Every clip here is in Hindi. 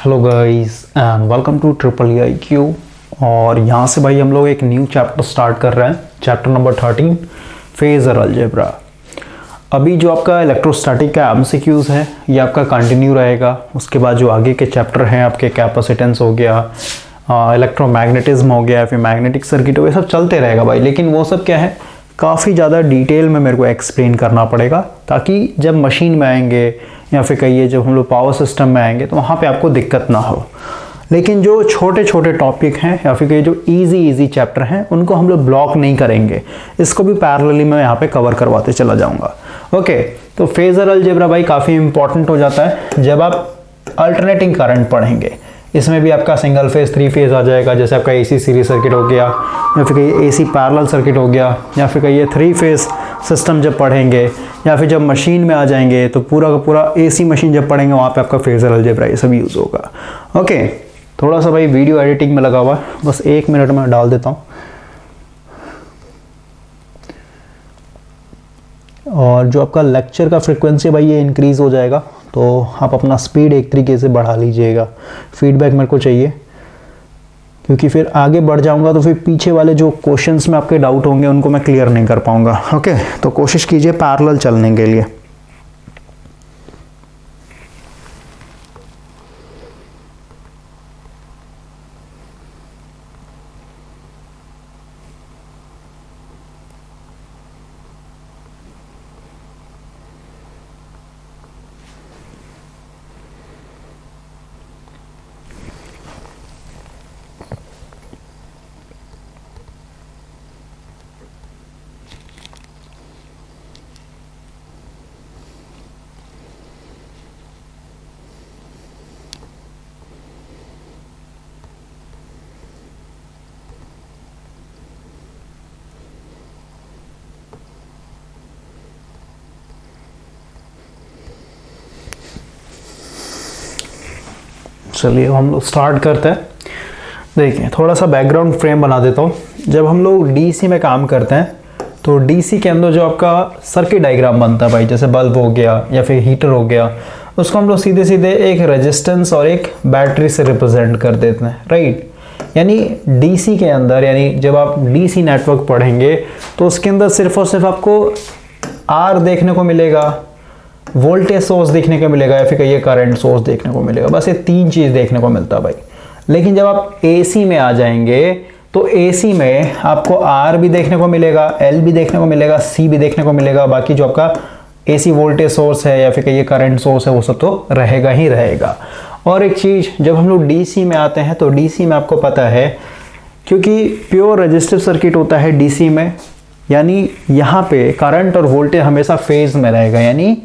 Hello guys and welcome to triple IQ। और यहाँ से भाई हम लोग एक न्यू चैप्टर स्टार्ट कर रहे हैं, चैप्टर नंबर 13 फेजर अलजेब्रा। अभी जो आपका इलेक्ट्रोस्टैटिक का MCQs है ये आपका कंटिन्यू रहेगा। उसके बाद जो आगे के चैप्टर हैं आपके कैपेसिटेंस हो गया, इलेक्ट्रोमैग्नेटिज्म हो गया, फिर मैग्नेटिक सर्किट हो गया, सब चलते रहेगा भाई। लेकिन वो सब क्या है, काफ़ी ज़्यादा डिटेल में मेरे को एक्सप्लेन करना पड़ेगा, ताकि जब मशीन में आएंगे या फिर कहिए जब हम लोग पावर सिस्टम में आएंगे तो वहाँ पे आपको दिक्कत ना हो। लेकिन जो छोटे छोटे टॉपिक हैं या फिर जो इजी चैप्टर हैं उनको हम लोग ब्लॉक नहीं करेंगे, इसको भी पैरेलली मैं यहाँ पे कवर करवाते चला जाऊँगा। ओके, तो फेजर अलजेब्रा भाई काफ़ी इंपॉर्टेंट हो जाता है जब आप अल्टरनेटिंग करंट पढ़ेंगे। इसमें भी आपका सिंगल फेज, 3 फेज आ जाएगा, जैसे आपका AC सीरीज सर्किट हो गया या फिर कहीं AC पैरेलल सर्किट हो गया, या फिर कहिए 3 फेज सिस्टम जब पढ़ेंगे, या फिर जब मशीन में आ जाएंगे तो पूरा का पूरा AC मशीन जब पढ़ेंगे वहाँ पे आपका फेजर अलजेब्रा ये सब यूज़ होगा। ओके, थोड़ा सा भाई वीडियो एडिटिंग में लगा हुआ है, बस 1 मिनट में डाल देता हूँ। और जो आपका लेक्चर का फ्रिक्वेंसी भाई ये इंक्रीज़ हो जाएगा, तो आप अपना स्पीड एक तरीके से बढ़ा लीजिएगा। फीडबैक मेरे को चाहिए, क्योंकि फिर आगे बढ़ जाऊंगा तो फिर पीछे वाले जो क्वेश्चंस में आपके डाउट होंगे उनको मैं क्लियर नहीं कर पाऊंगा। ओके, तो कोशिश कीजिए पैरेलल चलने के लिए। चलिए हम लोग स्टार्ट करते हैं। देखिए थोड़ा सा बैकग्राउंड फ्रेम बना देता हूँ। जब हम लोग DC में काम करते हैं तो DC के अंदर जो आपका सर्किट डायग्राम बनता है भाई, जैसे बल्ब हो गया या फिर हीटर हो गया, उसको हम लोग सीधे सीधे एक रेजिस्टेंस और एक बैटरी से रिप्रेजेंट कर देते हैं, राइट। यानी DC के अंदर, यानी जब आप DC नेटवर्क पढ़ेंगे तो उसके अंदर सिर्फ और सिर्फ आपको R देखने को मिलेगा, वोल्टेज सोर्स देखने को मिलेगा, या फिर कहिए करंट सोर्स देखने को मिलेगा। बस ये 3 चीज़ देखने को मिलता है भाई। लेकिन जब आप AC में आ जाएंगे तो AC में आपको R भी देखने को मिलेगा, L भी देखने को मिलेगा, C भी देखने को मिलेगा। बाकी जो आपका AC वोल्टेज सोर्स है या फिर कहिए करंट सोर्स है वो सब तो रहेगा ही रहेगा। और एक चीज़, जब हम लोग DC में आते हैं तो DC में आपको पता है, क्योंकि प्योर रेजिस्टिव सर्किट होता है DC में, यानी यहाँ पे करंट और वोल्टेज हमेशा फेज में रहेगा। यानी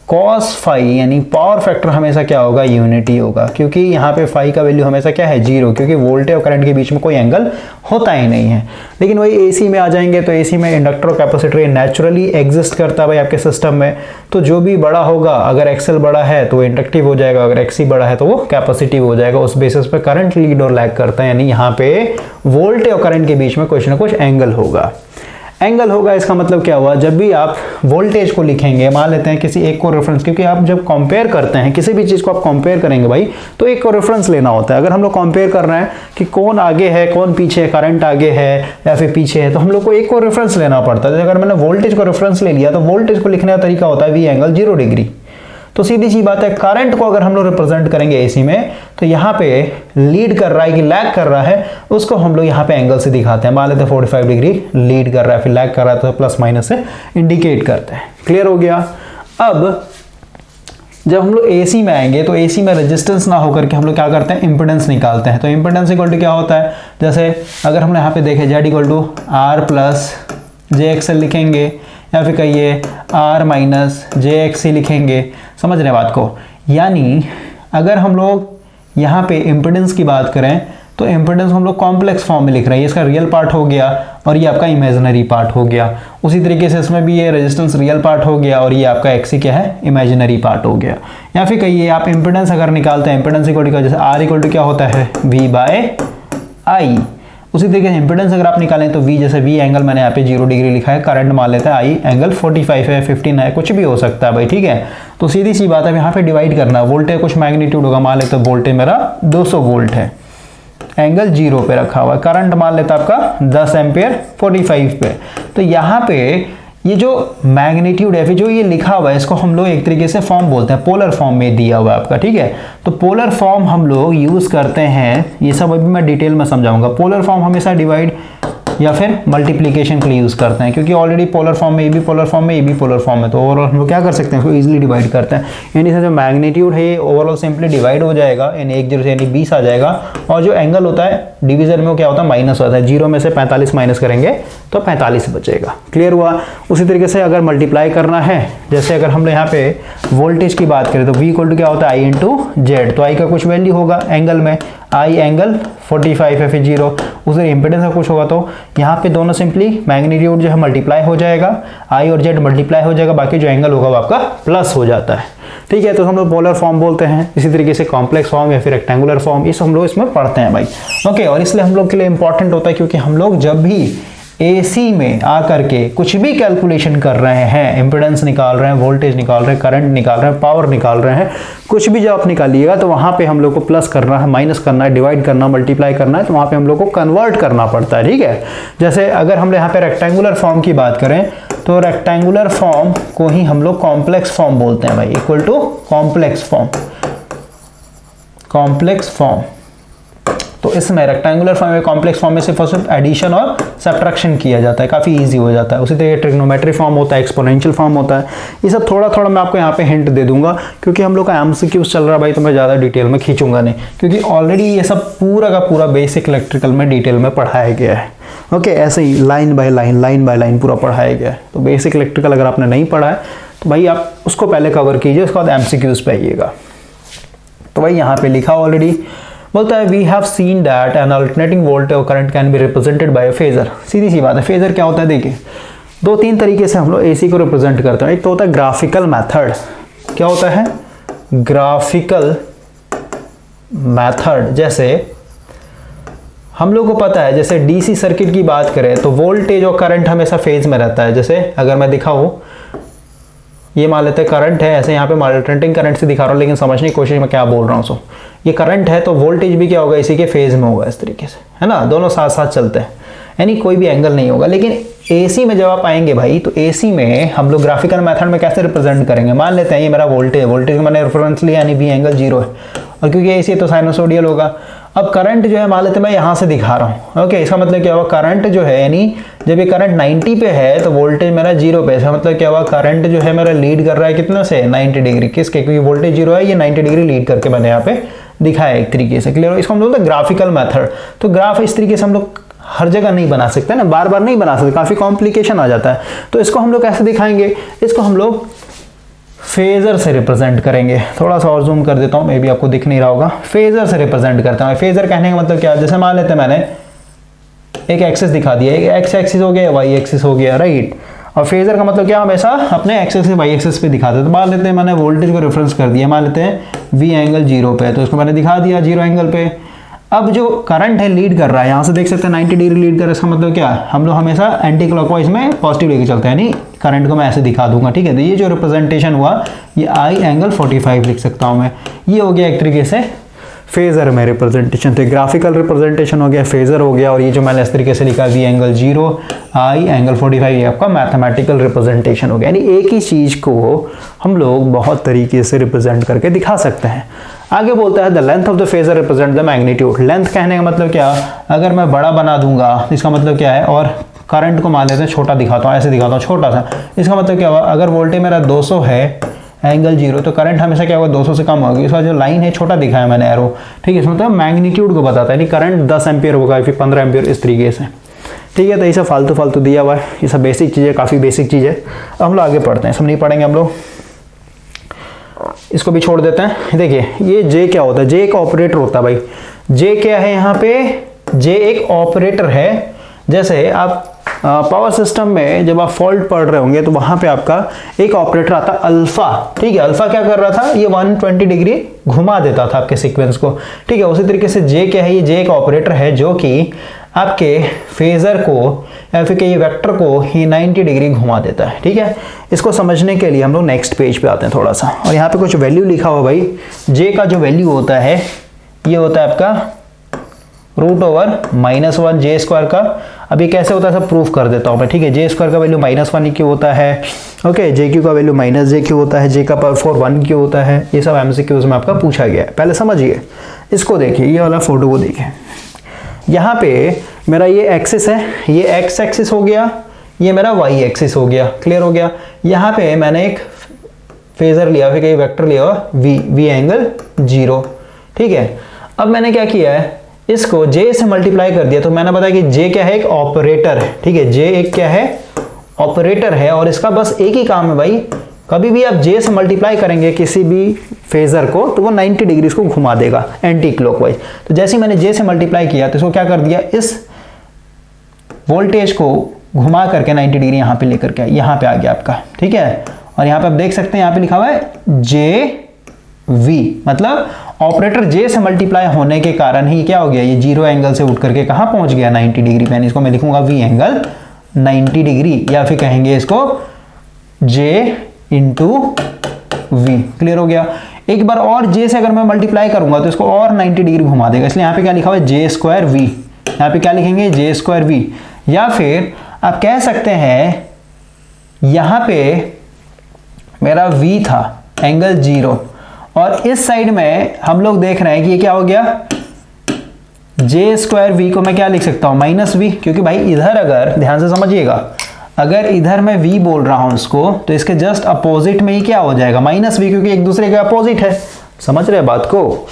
cos फाई यानी पावर फैक्टर हमेशा क्या होगा, यूनिटी होगा, क्योंकि यहाँ पे फाई का वैल्यू हमेशा क्या है, 0, क्योंकि वोल्टेज और करंट के बीच में कोई एंगल होता ही नहीं है। लेकिन वही AC में आ जाएंगे तो AC में इंडक्टर और कैपेसिटर नेचुरली एग्जिस्ट करता है भाई आपके सिस्टम में। तो जो भी बड़ा होगा, अगर XL बड़ा है तो वो इंडक्टिव हो जाएगा, अगर XC बड़ा है तो वो कैपेसिटिव हो जाएगा। उस बेसिस पे करंट लीड और लैग करता है, यानी यहाँ पे वोल्टेज और करंट के बीच में कुछ ना कुछ एंगल होगा। एंगल होगा, इसका मतलब क्या हुआ, जब भी आप वोल्टेज को लिखेंगे, मान लेते हैं किसी एक को रेफरेंस, क्योंकि आप जब कंपेयर करते हैं किसी भी चीज़ को आप कंपेयर करेंगे भाई तो एक को रेफरेंस लेना होता है। अगर हम लोग कंपेयर कर रहे हैं कि कौन आगे है कौन पीछे है, करंट आगे है या फिर पीछे है, तो हम लोग को एक को रेफरेंस लेना पड़ता है। अगर मैंने वोल्टेज को रेफरेंस ले लिया तो वोल्टेज को लिखने का तरीका होता है V एंगल 0 डिग्री। तो सीधी सी बात है, करंट को अगर हम लोग रिप्रेजेंट करेंगे AC में तो यहाँ पे लीड कर रहा है कि लैग कर रहा है, उसको हम लोग यहाँ पे एंगल से दिखाते हैं। मान लेते हैं 45 डिग्री लीड कर रहा है, फिर लैग कर रहा है तो प्लस माइनस से इंडिकेट करते हैं। क्लियर हो गया। अब जब हम लोग AC में आएंगे तो AC में रेजिस्टेंस ना होकर के हम लोग क्या करते हैं, इंपेडेंस निकालते हैं। तो इंपेडेंस इक्वल टू क्या होता है, जैसे अगर हमने यहाँ पे देखे Z equal to R plus JXL लिखेंगे, या फिर कहिए R माइनस JXC लिखेंगे। समझ रहे बात को। यानी अगर हम लोग यहाँ पे इम्पिडेंस की बात करें तो इम्पिडेंस हम लोग कॉम्प्लेक्स फॉर्म में लिख रहे हैं, इसका रियल पार्ट हो गया और ये आपका इमेजिनरी पार्ट हो गया। उसी तरीके से इसमें भी ये रेजिस्टेंस रियल पार्ट हो गया और ये आपका XC क्या है, इमेजिनरी पार्ट हो गया। या फिर कहिए आप इम्पिडेंस अगर निकालते हैं, इम्पिडेंस इक्वल टू जैसे R इक्वल टू क्या होता है, V/I। उसी तरीके से इंपेडेंस अगर आप निकालें तो V, जैसे V एंगल मैंने यहाँ पे 0 डिग्री लिखा है, करंट मान लेते हैं I एंगल 45 है, 15 है, कुछ भी हो सकता है भाई, ठीक है। तो सीधी सी बात है यहाँ पे डिवाइड करना, वोल्टेज कुछ मैग्नीट्यूड होगा, मान लेते वोल्टेज मेरा 200 वोल्ट है, एंगल 0 पे रखा हुआ है, करंट मान लेता आपका 10 एम्पियर 45 पे। तो यहाँ पे ये जो मैग्नीट्यूड है, फिर जो ये लिखा हुआ है, इसको हम लोग एक तरीके से फॉर्म बोलते हैं, पोलर फॉर्म में दिया हुआ है आपका, ठीक है। तो पोलर फॉर्म हम लोग यूज करते हैं, ये सब अभी मैं डिटेल में समझाऊंगा। पोलर फॉर्म हमेशा डिवाइड या फिर मल्टीप्लिकेशन के लिए यूज करते हैं, क्योंकि ऑलरेडी पोलर फॉर्म में, ए बी पोलर फॉर्म में, ए बी पोलर फॉर्म में, तो ओवरऑल हम लोग क्या कर सकते हैं, इसको इजीली डिवाइड करते हैं। यानी से जो मैग्नीट्यूड है ओवरऑल सिंपली डिवाइड हो जाएगा, यानी 1 0 से यानी 20 आ जाएगा, और जो एंगल होता है डिवीजन में वो क्या होता है, माइनस होता है। 0 में से 45 माइनस करेंगे तो 45 बचेगा। क्लियर हुआ। उसी तरीके से अगर मल्टीप्लाई करना है, जैसे अगर हम यहाँ पे वोल्टेज की बात करें तो V इक्वल टू क्या होता है, I इंटू जेड। तो I का कुछ वैल्यू होगा एंगल में, I एंगल 45 है, फिर 0, उसे इम्पिडेंस का कुछ होगा, तो यहाँ पे दोनों सिंपली मैग्नीट्यूड जो है मल्टीप्लाई हो जाएगा, I और Z मल्टीप्लाई हो जाएगा, बाकी जो एंगल होगा वो आपका प्लस हो जाता है। ठीक है, तो हम लोग पोलर फॉर्म बोलते हैं। इसी तरीके से कॉम्प्लेक्स फॉर्म या फिर रेक्टेंगुलर फॉर्म, इस हम लोग इसमें पढ़ते हैं भाई। ओके, और इसलिए हम लोग के लिए इंपॉर्टेंट होता है, क्योंकि हम लोग जब भी AC में आकर के कुछ भी कैलकुलेशन कर रहे हैं, इम्पिडेंस निकाल रहे हैं, वोल्टेज निकाल रहे हैं, करंट निकाल रहे हैं, पावर निकाल रहे हैं, कुछ भी जब आप निकालिएगा तो वहां पे हम लोग को प्लस करना है, माइनस करना है, डिवाइड करना, मल्टीप्लाई करना है, तो वहां पे हम लोग को कन्वर्ट करना पड़ता है। ठीक है, जैसे अगर हम यहाँ पे रेक्टेंगुलर फॉर्म की बात करें तो रेक्टेंगुलर फॉर्म को ही हम लोग कॉम्प्लेक्स फॉर्म बोलते हैं भाई, equal to complex form. Complex form, तो इसमें रेक्टेंगुलर फॉर्म में, कॉम्प्लेक्स फॉर्म में सिर्फ और सिर्फ एडिशन और सब्ट्रैक्शन किया जाता है, काफी इजी हो जाता है। उसी तरह ट्रिग्नोमेट्री फॉर्म होता है, एक्सपोनेंशियल फॉर्म होता है। ये सब थोड़ा थोड़ा मैं आपको यहाँ पे हिंट दे दूंगा, क्योंकि हम लोग का एमसीक्यूज चल रहा है भाई, तो मैं ज्यादा डिटेल में खींचूंगा नहीं, क्योंकि ऑलरेडी ये सब पूरा का पूरा बेसिक इलेक्ट्रिकल में डिटेल में पढ़ाया गया है। ओके, ऐसे ही लाइन बाय लाइन पूरा पढ़ाया गया है। तो बेसिक इलेक्ट्रिकल अगर आपने नहीं पढ़ा है तो भाई आप उसको पहले कवर कीजिए, उसके बाद एमसीक्यूज पे आइएगा। तो भाई यहाँ पे लिखा ऑलरेडी, बोलता है we have seen that an alternating voltage और current can be represented by a phasor. सीधी सी बात है, फेजर क्या होता है, देखिए 2-3 तरीके से हम लोग AC को रिप्रेजेंट करते हैं। एक तो होता है ग्राफिकल मेथड। क्या होता है, ग्राफिकल मेथड। जैसे हम लोग को पता है, जैसे DC सर्किट की बात करें तो वोल्टेज और करंट हमेशा फेज में रहता है। जैसे अगर मैं दिखाऊं, ये मान लेते हैं करंट है, ऐसे यहाँ पे अल्टरनेटिंग करंट से दिखा रहा हूँ, लेकिन समझने की कोशिश में क्या बोल रहा हूँ। सो ये करंट है तो वोल्टेज भी क्या होगा, इसी के फेज में होगा, इस तरीके से, है ना, दोनों साथ साथ चलते हैं, यानी कोई भी एंगल नहीं होगा। लेकिन AC में जब आप आएंगे भाई, तो AC में हम लोग ग्राफिकल मेथड में कैसे रिप्रेजेंट करेंगे। मान लेते हैं ये मेरा वोल्टेज, वोल्टेज मैंने रेफरेंस लिया, यानी V एंगल 0 है, और क्योंकि AC है तो साइनोसोडियल होगा। अब करंट जो है मान लेते हैं मैं यहाँ से दिखा रहा हूँ। ओके, इसका मतलब क्या हुआ, करंट जो है, यानी जब ये करंट 90 पे है तो वोल्टेज मेरा 0 पे है। इसका मतलब क्या हुआ, करंट जो है मेरा लीड कर रहा है कितना से, 90 डिग्री। किसके, क्योंकि वोल्टेज 0 है, ये 90 डिग्री लीड करके मैंने यहाँ पे दिखाया एक तरीके से। क्लियर हो, इसको हम लोग ग्राफिकल मेथड। तो ग्राफ इस तरीके से हम लोग हर जगह नहीं बना सकते ना, बार बार नहीं बना सकते, काफी कॉम्प्लिकेशन आ जाता है। तो इसको हम लोग कैसे दिखाएंगे, इसको हम लोग फेजर से रिप्रेजेंट करेंगे। थोड़ा सा और जूम कर देता हूं, मे बी आपको दिख नहीं रहा होगा। फेजर से रिप्रेजेंट करता हूं। फेजर कहने का मतलब क्या है, जैसे मान लेते हैं मैंने एक एक्सिस दिखा दिया, एक एक्स एक्सिस हो गया, वाई एक्सिस हो गया, राइट। और फेजर का मतलब क्या, हमेशा अपने एक्सिस से वाई एक्सिस पे दिखाते हैं। तो मान लेते हैं मैंने वोल्टेज को रेफरेंस कर दिया, मान लेते हैं V एंगल 0 पे, तो इसको मैंने दिखा दिया 0 एंगल पे। अब जो करंट है लीड कर रहा है, यहाँ से देख सकते हैं 90 डिग्री लीड कर रहा है। इसका मतलब क्या, हम लोग हमेशा एंटी क्लॉकवाइज में पॉजिटिव लेके चलते हैं, यानी करंट को मैं ऐसे दिखा दूंगा। ठीक है, तो ये जो रिप्रेजेंटेशन हुआ, ये I एंगल 45 लिख सकता हूँ मैं। ये हो गया एक तरीके से फेजर में रिप्रेजेंटेशन। तो ग्राफिकल रिप्रेजेंटेशन हो गया, फेजर हो गया, और ये जो मैंने इस तरीके से लिखा V एंगल 0, I एंगल 45, ये आपका मैथमेटिकल रिप्रेजेंटेशन हो गया। यानी एक ही चीज को हम लोग बहुत तरीके से रिप्रेजेंट करके दिखा सकते हैं। आगे बोलता है the length of the phasor represent the magnitude. Length कहने का मतलब क्या, अगर मैं बड़ा बना दूंगा इसका मतलब क्या है, और करंट को मान लेते हैं छोटा दिखाता हूँ, ऐसे दिखाता हूँ छोटा सा। इसका मतलब क्या हुआ, अगर वोल्टेज मेरा 200 है एंगल 0, तो करंट हमेशा क्या होगा, 200 से कम होगी। इसका जो लाइन है छोटा दिखाया मैंने एरो, ठीक है, इसमें मतलब मैग्नीट्यूड को बताता है, यानी करंट 10 एम्पियर होगा, फिर 15 एम्पियर, इस तरीके से। ठीक है, तो ये सब फालतू दिया हुआ है, ये सब बेसिक चीज़ है, काफ़ी बेसिक चीज़ है। अब हम लोग आगे पढ़ते हैं, सब नहीं पढ़ेंगे हम लोग, इसको भी छोड़ देते हैं। देखिए ये J क्या होता है, J एक ऑपरेटर होता है भाई। J क्या है यहाँ पे, J एक ऑपरेटर है। जैसे आप पावर सिस्टम में जब आप फॉल्ट पढ़ रहे होंगे तो वहां पे आपका एक ऑपरेटर आता है अल्फा। ठीक है, अल्फा क्या कर रहा था, ये 120 डिग्री घुमा देता था आपके सीक्वेंस को। ठीक है, उसी तरीके से J क्या है, ये J एक ऑपरेटर है जो कि आपके फेजर को या फिर ये वेक्टर को ही 90 डिग्री घुमा देता है। ठीक है, इसको समझने के लिए हम लोग नेक्स्ट पेज पे आते हैं थोड़ा सा, और यहाँ पे कुछ वैल्यू लिखा हुआ भाई। जे का जो वैल्यू होता है ये होता है आपका √(-1) जे स्क्वायर का। अभी कैसे होता है सब प्रूफ कर देता हूँ मैं। ठीक है, जे स्क्वायर का वैल्यू -1 क्यों होता है, ओके, जे क्यू का वैल्यू -j क्यों होता है, जे का पावर 4 1 क्यों होता है, ये सब MCQs में आपका पूछा गया है। पहले समझिए इसको, देखिए ये वाला फोटो को देखिए। यहाँ पे मेरा ये एक्सिस है, ये एक्स एक्सिस हो गया, ये मेरा वाई एक्सिस हो गया। क्लियर हो गया। यहाँ पे मैंने एक फेजर लिया, फिर वेक्टर लिया वी एंगल 0। ठीक है, अब मैंने क्या किया है, इसको j से मल्टीप्लाई कर दिया। तो मैंने बताया कि j क्या है, एक ऑपरेटर है। ठीक है, j एक क्या है, ऑपरेटर है, और इसका बस एक ही काम है भाई, कभी भी आप j से मल्टीप्लाई करेंगे किसी भी फेजर को तो वो 90 डिग्री को घुमा देगा एंटी क्लॉकवाइज। तो जैसे ही मैंने j से मल्टीप्लाई किया तो इसको क्या कर दिया, इस वोल्टेज को घुमा करके 90 डिग्री यहाँ पे लेकर के यहाँ पे आ गया आपका। ठीक है, और यहाँ पे आप देख सकते हैं यहाँ पे लिखा हुआ है JV, मतलब ऑपरेटर j से मल्टीप्लाई होने के कारण ही क्या हो गया, ये 0 एंगल से उठ करके कहाँ पहुंच गया, 90 डिग्री पे। इसको मैं लिखूंगा V एंगल 90 डिग्री, या फिर कहेंगे इसको J इंटू V। क्लियर हो गया। एक बार और j से अगर मैं मल्टीप्लाई करूंगा तो इसको और 90 डिग्री घुमा देगा, इसलिए यहाँ पे क्या लिखा हुआ है J²V। यहाँ पे क्या लिखेंगे, J²V। या फिर आप कह सकते हैं यहाँ पे मेरा V था एंगल 0, और इस साइड में हम लोग देख रहे हैं कि ये क्या हो गया, J²V को मैं क्या लिख सकता हूं, -V, क्योंकि भाई इधर अगर ध्यान से समझिएगा, अगर इधर मैं V बोल रहा हूं इसको, तो इसके जस्ट अपोजिट में ही क्या हो जाएगा, -V, क्योंकि एक दूसरे के अपोजिट है। समझ रहे हैं बात को,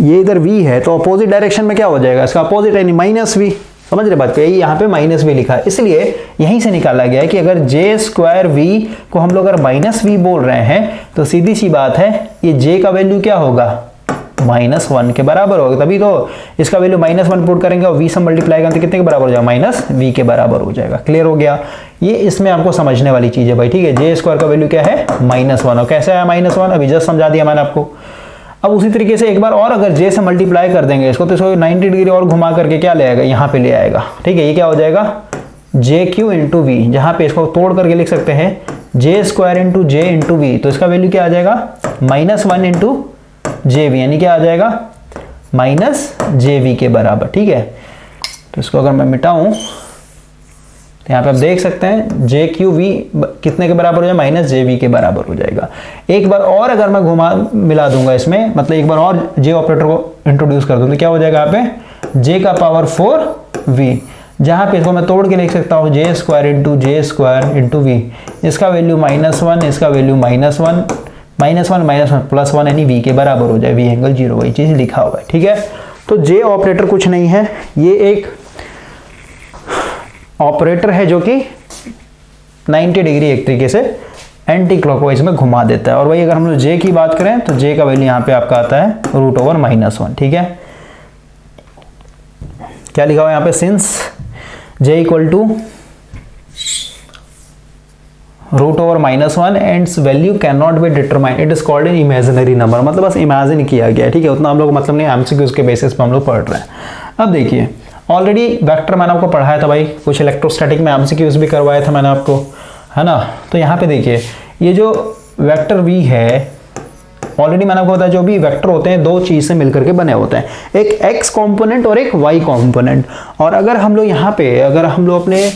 ये इधर V है तो अपोजिट डायरेक्शन में क्या हो जाएगा, इसका अपोजिट है -V। समझ रहे बात को, यही यहाँ पे -V लिखा है, इसलिए यहीं से निकाला गया है कि अगर J²V को हम लोग अगर -V बोल रहे हैं तो सीधी सी बात है ये J का वैल्यू क्या होगा, -1 के बराबर होगा। तभी तो इसका वैल्यू -1 पुट करेंगे और V से मल्टीप्लाई करेंगे तो कितने के बराबर हो जाएगा, -V के बराबर हो जाएगा। क्लियर हो गया। ये इसमें आपको समझने वाली चीज है भाई। ठीक है, J² का वैल्यू क्या है, -1, और कैसे आया -1, अभी जस्ट समझा दिया मैंने आपको। अब उसी तरीके से एक बार और अगर j से मल्टीप्लाई कर देंगे इसको, तो इसको 90 डिग्री और घुमा करके क्या ले आएगा, यहाँ पे ले आएगा। ठीक है, ये क्या हो जाएगा, JQ इंटू V, जहाँ पे इसको तोड़ करके लिख सकते हैं J² into J into V, तो इसका वैल्यू क्या आ जाएगा, -1 इंटू JV, यानी क्या आ जाएगा, -JV के बराबर। ठीक है, तो इसको अगर मैं मिटाऊं तो यहाँ पे आप देख सकते हैं JQV कितने के बराबर हो जाएगा, -JV के बराबर हो जाएगा। एक बार और अगर मैं घुमा मिला दूंगा इसमें, मतलब एक बार और J ऑपरेटर को इंट्रोड्यूस कर दूं तो क्या हो जाएगा, यहाँ पे J का पावर 4V, जहाँ पे इसको मैं तोड़ के लिख सकता हूँ J² into J² into V। इसका वैल्यू -1, इसका वैल्यू -1, +1 यानी V के बराबर हो जाए, V एंगल 0, वही चीज़ लिखा हुआ है। ठीक है, तो J ऑपरेटर कुछ नहीं है, ये एक ऑपरेटर है जो कि 90 डिग्री एक तरीके से एंटी क्लॉकवाइज में घुमा देता है। और वही अगर हम लोग J की बात करें तो J का वैल्यू यहाँ पे आपका आता है √(-1). ठीक है, क्या लिखा हुआ है यहाँ पे, since J equal to √(-1) and value cannot be determined, it is called an imaginary number, मतलब बस इमेजिन किया गया है। ठीक है, उतना हम लोग मतलब नहीं, MCQs के बेसिस पे हम लोग पढ़ रहे हैं। अब देखिए, ऑलरेडी वेक्टर मैंने आपको पढ़ाया था भाई, कुछ इलेक्ट्रोस्टैटिक में MCQs भी करवाया था मैंने आपको, है ना। तो यहाँ पे देखिए, ये जो वेक्टर V है, ऑलरेडी मैंने आपको बताया जो भी वेक्टर होते हैं दो चीज से मिलकर के बने होते हैं, एक x कंपोनेंट और एक y कंपोनेंट। और अगर हम लोग यहाँ पे अगर हम लोग अपने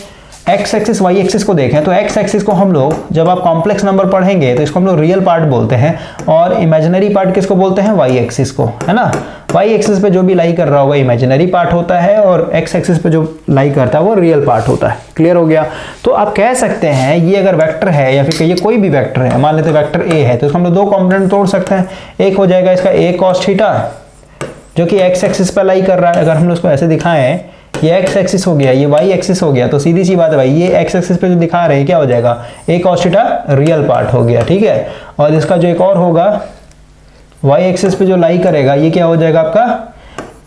x एक्सिस y एक्सिस को देखें तो x एक्सिस को हम लोग जब आप कॉम्प्लेक्स नंबर पढ़ेंगे तो इसको हम लोग रियल पार्ट बोलते हैं, और इमेजिनरी पार्ट किसको बोलते हैं, y एक्सिस को, है ना। y एक्सिस पे जो भी लाई कर रहा होगा इमेजिनरी पार्ट होता है, और x एक्सिस पे जो लाई करता है वो रियल पार्ट होता है। क्लियर हो गया। तो आप कह सकते हैं ये अगर वेक्टर है या फिर ये कोई भी वेक्टर है, मान लेते हैं वेक्टर a है, तो इसको हम लोग दो कॉम्पोनेंट तोड़ सकते हैं। एक हो जाएगा इसका a cos थीटा, जो कि x एक्सिस पे लाई कर रहा है। अगर हम लोग उसको ऐसे दिखाएं, ये x एक्सिस हो गया, ये y एक्सिस हो गया, तो सीधी सी बात है भाई, ये x एक्सिस पे जो दिखा रहे हैं क्या हो जाएगा, a cos theta real part हो गया। ठीक है, और इसका जो एक और होगा y एक्सिस पे जो लाई करेगा, ये क्या हो जाएगा आपका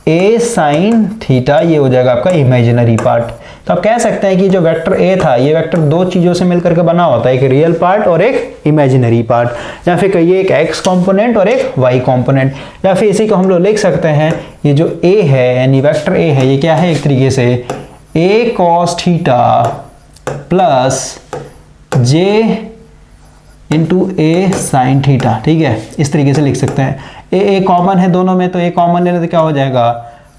ए साइन थीटा, ये हो जाएगा आपका इमेजिनरी पार्ट। तो आप कह सकते हैं कि जो वेक्टर ए था, ये वेक्टर दो चीज़ों से मिलकर के बना होता है, एक रियल पार्ट और एक इमेजिनरी पार्ट, या फिर कहिए एक एक्स कंपोनेंट और एक वाई कंपोनेंट, या फिर इसी को हम लोग लिख सकते हैं, ये जो ए है यानी वेक्टर ए है, ये क्या है एक तरीके से ए cos theta plus J into ए साइन थीटा। ठीक है, इस तरीके से लिख सकते हैं। ए कॉमन है दोनों में, तो ए कॉमन लेने तो क्या हो जाएगा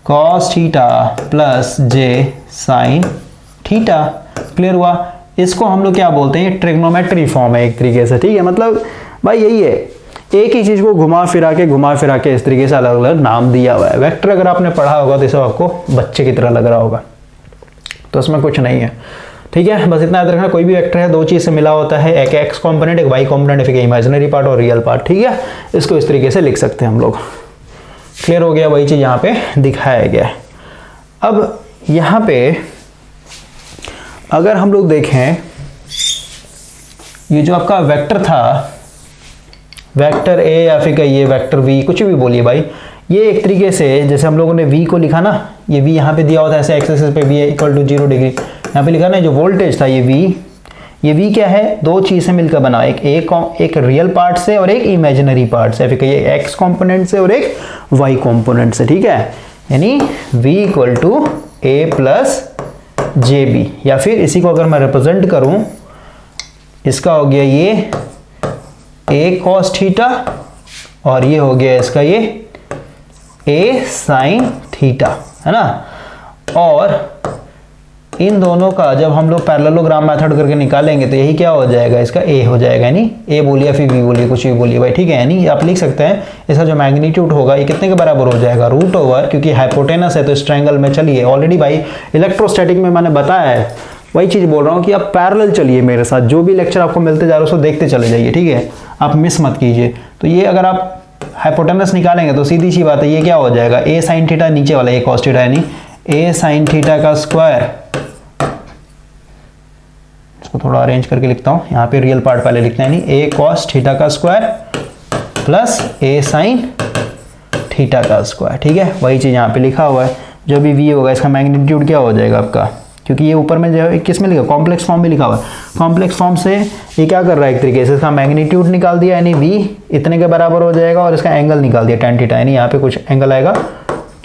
कॉस थीटा प्लस जे साइन थीटा। क्लियर हुआ? इसको हम लोग क्या बोलते हैं, ट्रिग्नोमेट्री फॉर्म है एक तरीके से। ठीक है, मतलब भाई यही है, एक ही चीज को घुमा फिरा के इस तरीके से अलग अलग नाम दिया हुआ है। वेक्टर अगर आपने पढ़ा होगा तो इसे आपको बच्चे की तरह लग रहा होगा, तो इसमें कुछ नहीं है। ठीक है, बस इतना याद रखना, कोई भी वेक्टर है दो चीज से मिला होता है, एक एक्स कंपोनेंट एक वाई कंपोनेंट, फिर इमेजिनरी पार्ट और रियल पार्ट। ठीक है, इसको इस तरीके से लिख सकते हैं हम लोग। क्लियर हो गया? वही चीज यहाँ पे दिखाया गया है। अब यहाँ पे अगर हम लोग देखें, ये जो आपका वेक्टर था, वेक्टर ए या फिर कहिए वेक्टर वी, कुछ भी बोलिए भाई, ये एक तरीके से जैसे हम लोगों ने v को लिखा ना, ये v यहाँ पे दिया होता है ऐसे एक्स एक्सिस पे v इक्वल टू 0 डिग्री, यहाँ पे लिखा ना जो वोल्टेज था ये v क्या है, दो चीज से मिलकर बना, एक रियल पार्ट से और एक इमेजिनरी पार्ट से, फिर कहिए एक्स कंपोनेंट से और एक वाई कंपोनेंट से। ठीक है, यानी v equal to A plus J B, या फिर इसी को अगर मैं रिप्रेजेंट करूं, इसका हो गया ये ए कॉस थीटा और ये हो गया इसका ये ए साइन थीटा, है ना। और इन दोनों का जब हम लोग पैरेललोग्राम मेथड करके निकालेंगे तो यही क्या हो जाएगा, इसका ए हो जाएगा, यानी ए बोलिए या फिर वी बोलिए, कुछ भी बोलिए भाई। ठीक है, यानी आप लिख सकते हैं इसका जो मैग्नीट्यूड होगा ये कितने के बराबर हो जाएगा, रूट ओवर, क्योंकि हाइपोटेनस है तो इस ट्रायंगल में चलिए ऑलरेडी भाई इलेक्ट्रोस्टैटिक में मैंने बताया है, वही चीज बोल रहा हूँ कि आप पैरेलल चलिए मेरे साथ, जो भी लेक्चर आपको मिलते जा रहे हो उसको देखते चले जाइए। ठीक है, आप मिस मत कीजिए। तो ये अगर आप हाइपोटेनस निकालेंगे तो सीधी सी बात है, ये क्या हो जाएगा ए साइन थीटा, नीचे वाला ए कॉस थीटा, यानी ए साइन थीटा का स्क्वायर, इसको थोड़ा अरेंज करके लिखता हूँ, यहाँ पे रियल पार्ट पहले लिखते हैं, यानी ए कॉस थीटा का स्क्वायर प्लस ए साइन थीटा का स्क्वायर। ठीक है, वही चीज यहाँ पे लिखा हुआ है। जो भी वी होगा इसका मैग्नीट्यूड क्या हो जाएगा आपका, क्योंकि ये ऊपर में जो है किस में लिखा, कॉम्प्लेक्स फॉर्म में लिखा हुआ है, कॉम्प्लेक्स फॉर्म से ये क्या कर रहा है एक तरीके से, इसका मैग्नीट्यूड निकाल दिया, यानी v इतने के बराबर हो जाएगा, और इसका एंगल निकाल दिया tan थीटा, यानी यहाँ पे कुछ एंगल आएगा